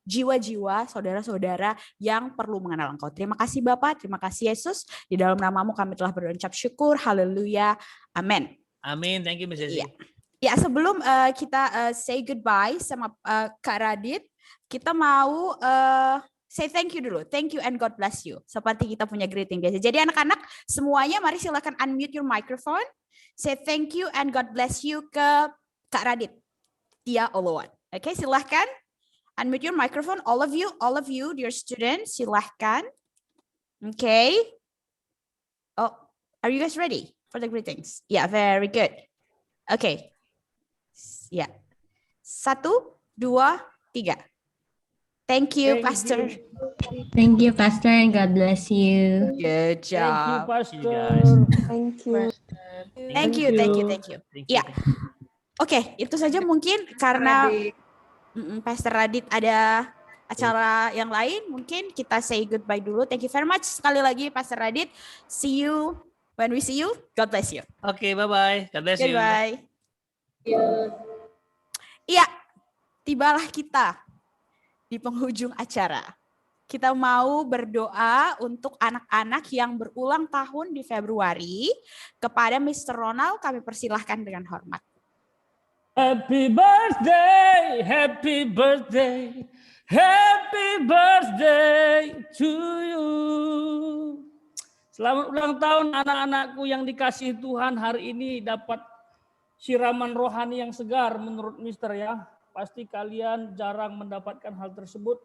jiwa-jiwa, saudara-saudara yang perlu mengenal Engkau. Terima kasih Bapak, terima kasih Yesus. Di dalam namamu kami telah berucap syukur. Haleluya. Amin. Amin. Thank you Miss Desi. Iya. Ya, sebelum kita say goodbye sama Kak Radit, kita mau say thank you dulu. Thank you and God bless you. Seperti kita punya greeting biasa. Jadi anak-anak semuanya mari silakan unmute your microphone. Say thank you and God bless you ke Kak Radit. Tia Oloan. Oke, silahkan unmute your microphone. All of you, dear students, silahkan. Okay. Oh, are you guys ready for the greetings? Yeah, very good. Okay. Ya, 1, 2, 3. Thank you, Pastor. Thank you, Pastor, and God bless you. Good Thank you, job. Pastor. Thank you. Thank you. Ya, oke, itu saja mungkin karena Pastor Radit ada acara yang lain, mungkin kita say goodbye dulu. Thank you very much sekali lagi, Pastor Radit. See you when we see you. God bless you. Oke, bye-bye. God bless you. Goodbye. Iya, tibalah kita di penghujung acara. Kita mau berdoa untuk anak-anak yang berulang tahun di Februari. Kepada Mr. Ronald kami persilahkan dengan hormat. Happy birthday, happy birthday, happy birthday to you. Selamat ulang tahun anak-anakku yang dikasihi Tuhan, hari ini dapat siraman rohani yang segar menurut Mister ya. Pasti kalian jarang mendapatkan hal tersebut.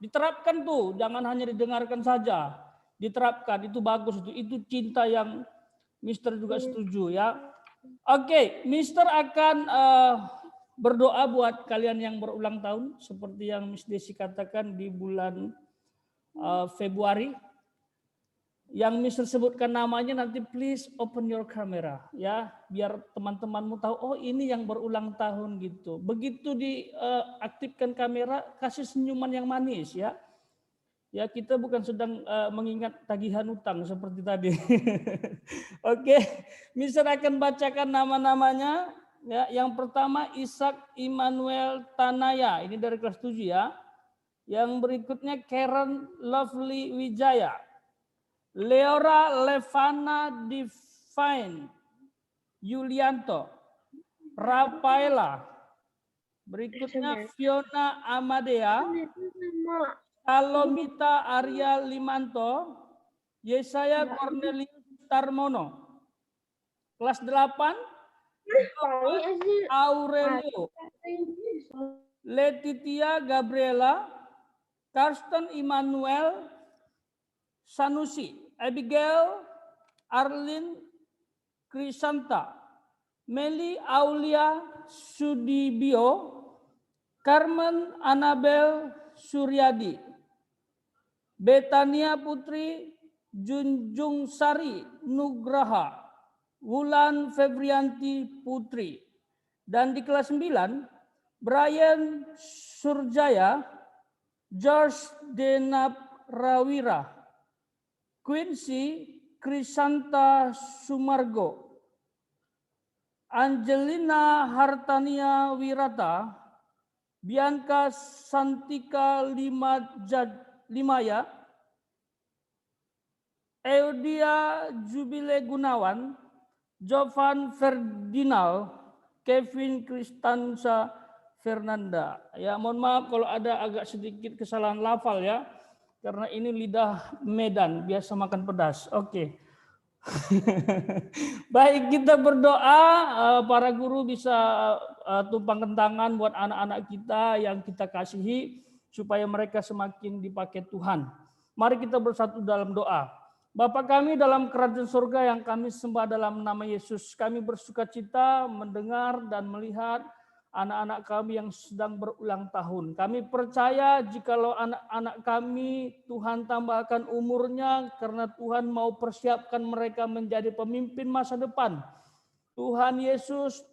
Diterapkan tuh, jangan hanya didengarkan saja. Diterapkan, itu bagus. Itu cinta yang Mister juga setuju ya. Oke, Mister akan berdoa buat kalian yang berulang tahun. Seperti yang Miss Desi katakan di bulan Februari. Yang Mister sebutkan namanya nanti please open your camera ya, biar teman-temanmu tahu oh ini yang berulang tahun gitu. Begitu diaktifkan kamera, kasih senyuman yang manis ya. Ya kita bukan sedang mengingat tagihan utang seperti tadi. Oke, Mister akan bacakan nama-namanya. Ya, yang pertama Ishak Immanuel Tanaya, ini dari kelas 7 ya. Yang berikutnya Karen Lovely Wijaya. Leora Levana Divine Yulianto, Rafaela, berikutnya Fiona Amadea, Salomita Arya Limanto, Yesaya Cornelius Tarmono, kelas 8, Aurelio, Letitia Gabriela, Karsten Immanuel Sanusi, Abigail Arlin Krisanta, Meli Aulia Sudibio, Carmen Anabel Suryadi, Betania Putri Junjung Sari Nugraha, Wulan Febrianti Putri. Dan di kelas 9, Brian Surjaya, George Denap Rawira, Quincy Krisanta Sumargo, Angelina Hartania Wirata, Bianca Santika Limaya, Eudia Jubile Gunawan, Jovan Ferdinand, Kevin Kristansa Fernanda. Ya, mohon maaf kalau ada agak sedikit kesalahan lafal ya. Karena ini lidah Medan, biasa makan pedas. Oke. Baik, kita berdoa, para guru bisa tumpangkan tangan buat anak-anak kita yang kita kasihi, supaya mereka semakin dipakai Tuhan. Mari kita bersatu dalam doa. Bapa kami dalam kerajaan surga yang kami sembah dalam nama Yesus, kami bersukacita mendengar dan melihat anak-anak kami yang sedang berulang tahun. Kami percaya jikalau anak-anak kami Tuhan tambahkan umurnya karena Tuhan mau persiapkan mereka menjadi pemimpin masa depan. Tuhan Yesus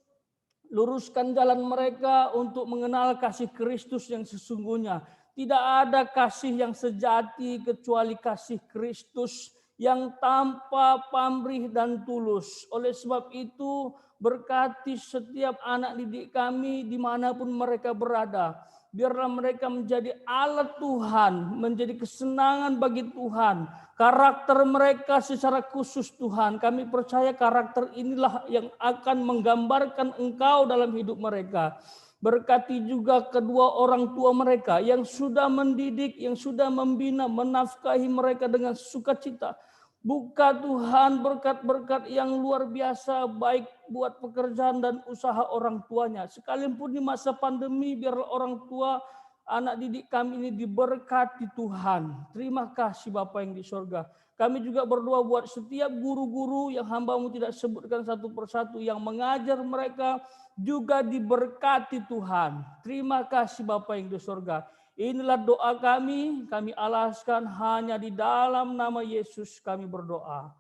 luruskan jalan mereka untuk mengenal kasih Kristus yang sesungguhnya. Tidak ada kasih yang sejati kecuali kasih Kristus yang tanpa pamrih dan tulus. Oleh sebab itu berkati setiap anak didik kami dimanapun mereka berada. Biarlah mereka menjadi alat Tuhan, menjadi kesenangan bagi Tuhan. Karakter mereka secara khusus Tuhan, kami percaya karakter inilah yang akan menggambarkan Engkau dalam hidup mereka. Berkati juga kedua orang tua mereka yang sudah mendidik, yang sudah membina, menafkahi mereka dengan sukacita. Buka Tuhan berkat-berkat yang luar biasa baik buat pekerjaan dan usaha orang tuanya. Sekalipun di masa pandemi biarlah orang tua anak didik kami ini diberkati Tuhan. Terima kasih Bapa yang di surga. Kami juga berdoa buat setiap guru-guru yang hamba-Mu tidak sebutkan satu persatu yang mengajar mereka juga diberkati Tuhan. Terima kasih Bapa yang di surga. Inilah doa kami alaskan hanya di dalam nama Yesus kami berdoa.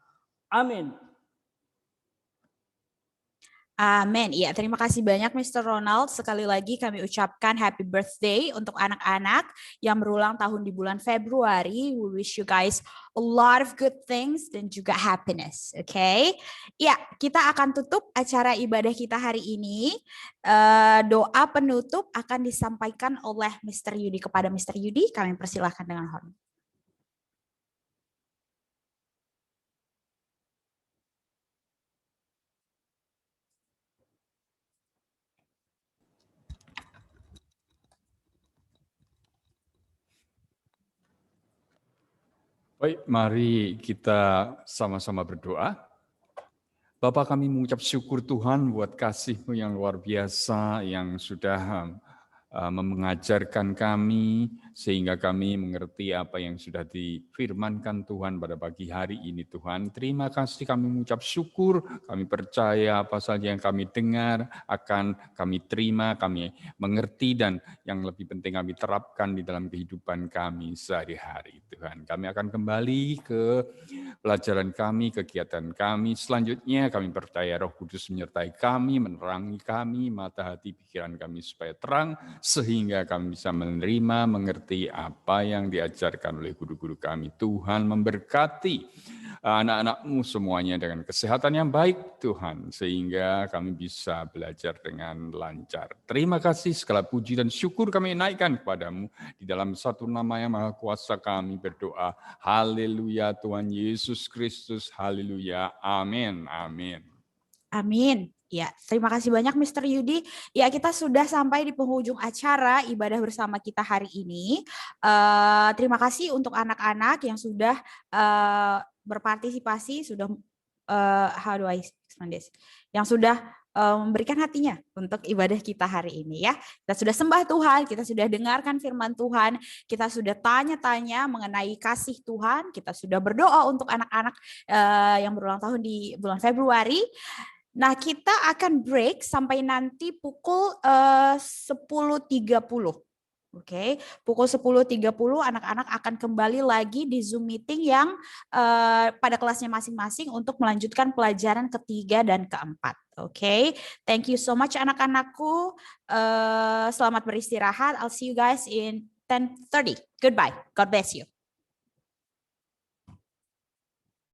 Amin. Amin. Ya, terima kasih banyak Mr. Ronald. Sekali lagi kami ucapkan happy birthday untuk anak-anak yang berulang tahun di bulan Februari. We wish you guys a lot of good things dan juga happiness. Oke. Ya, kita akan tutup acara ibadah kita hari ini. Doa penutup akan disampaikan oleh Mr. Yudi kepada Mr. Yudi. Kami persilahkan dengan hormat. Baik, mari kita sama-sama berdoa. Bapa, kami mengucap syukur Tuhan buat kasih-Mu yang luar biasa yang sudah mengajarkan kami sehingga kami mengerti apa yang sudah difirmankan Tuhan pada pagi hari ini Tuhan. Terima kasih, kami mengucap syukur, kami percaya apa saja yang kami dengar akan kami terima, kami mengerti dan yang lebih penting kami terapkan di dalam kehidupan kami sehari-hari Tuhan. Kami akan kembali ke pelajaran kami, kegiatan kami. Selanjutnya kami percaya Roh Kudus menyertai kami, menerangi kami, mata hati pikiran kami supaya terang, sehingga kami bisa menerima, mengerti apa yang diajarkan oleh guru-guru kami. Tuhan memberkati anak-anak-Mu semuanya dengan kesehatan yang baik Tuhan, sehingga kami bisa belajar dengan lancar. Terima kasih, segala puji dan syukur kami naikkan kepada-Mu. Di dalam satu nama yang maha kuasa kami berdoa. Haleluya Tuhan Yesus Kristus, haleluya, amin, amin. Amin. Ya, terima kasih banyak Mr. Yudi. Ya, kita sudah sampai di penghujung acara ibadah bersama kita hari ini. Terima kasih untuk anak-anak yang sudah berpartisipasi, sudah how do I explain this? Yang sudah memberikan hatinya untuk ibadah kita hari ini ya. Kita sudah sembah Tuhan, kita sudah dengarkan firman Tuhan, kita sudah tanya-tanya mengenai kasih Tuhan, kita sudah berdoa untuk anak-anak yang berulang tahun di bulan Februari. Nah, kita akan break sampai nanti pukul 10.30. Oke, pukul 10.30 anak-anak akan kembali lagi di Zoom meeting yang pada kelasnya masing-masing untuk melanjutkan pelajaran ketiga dan keempat. Oke, thank you so much anak-anakku. Selamat beristirahat. I'll see you guys in 10:30. Goodbye. God bless you.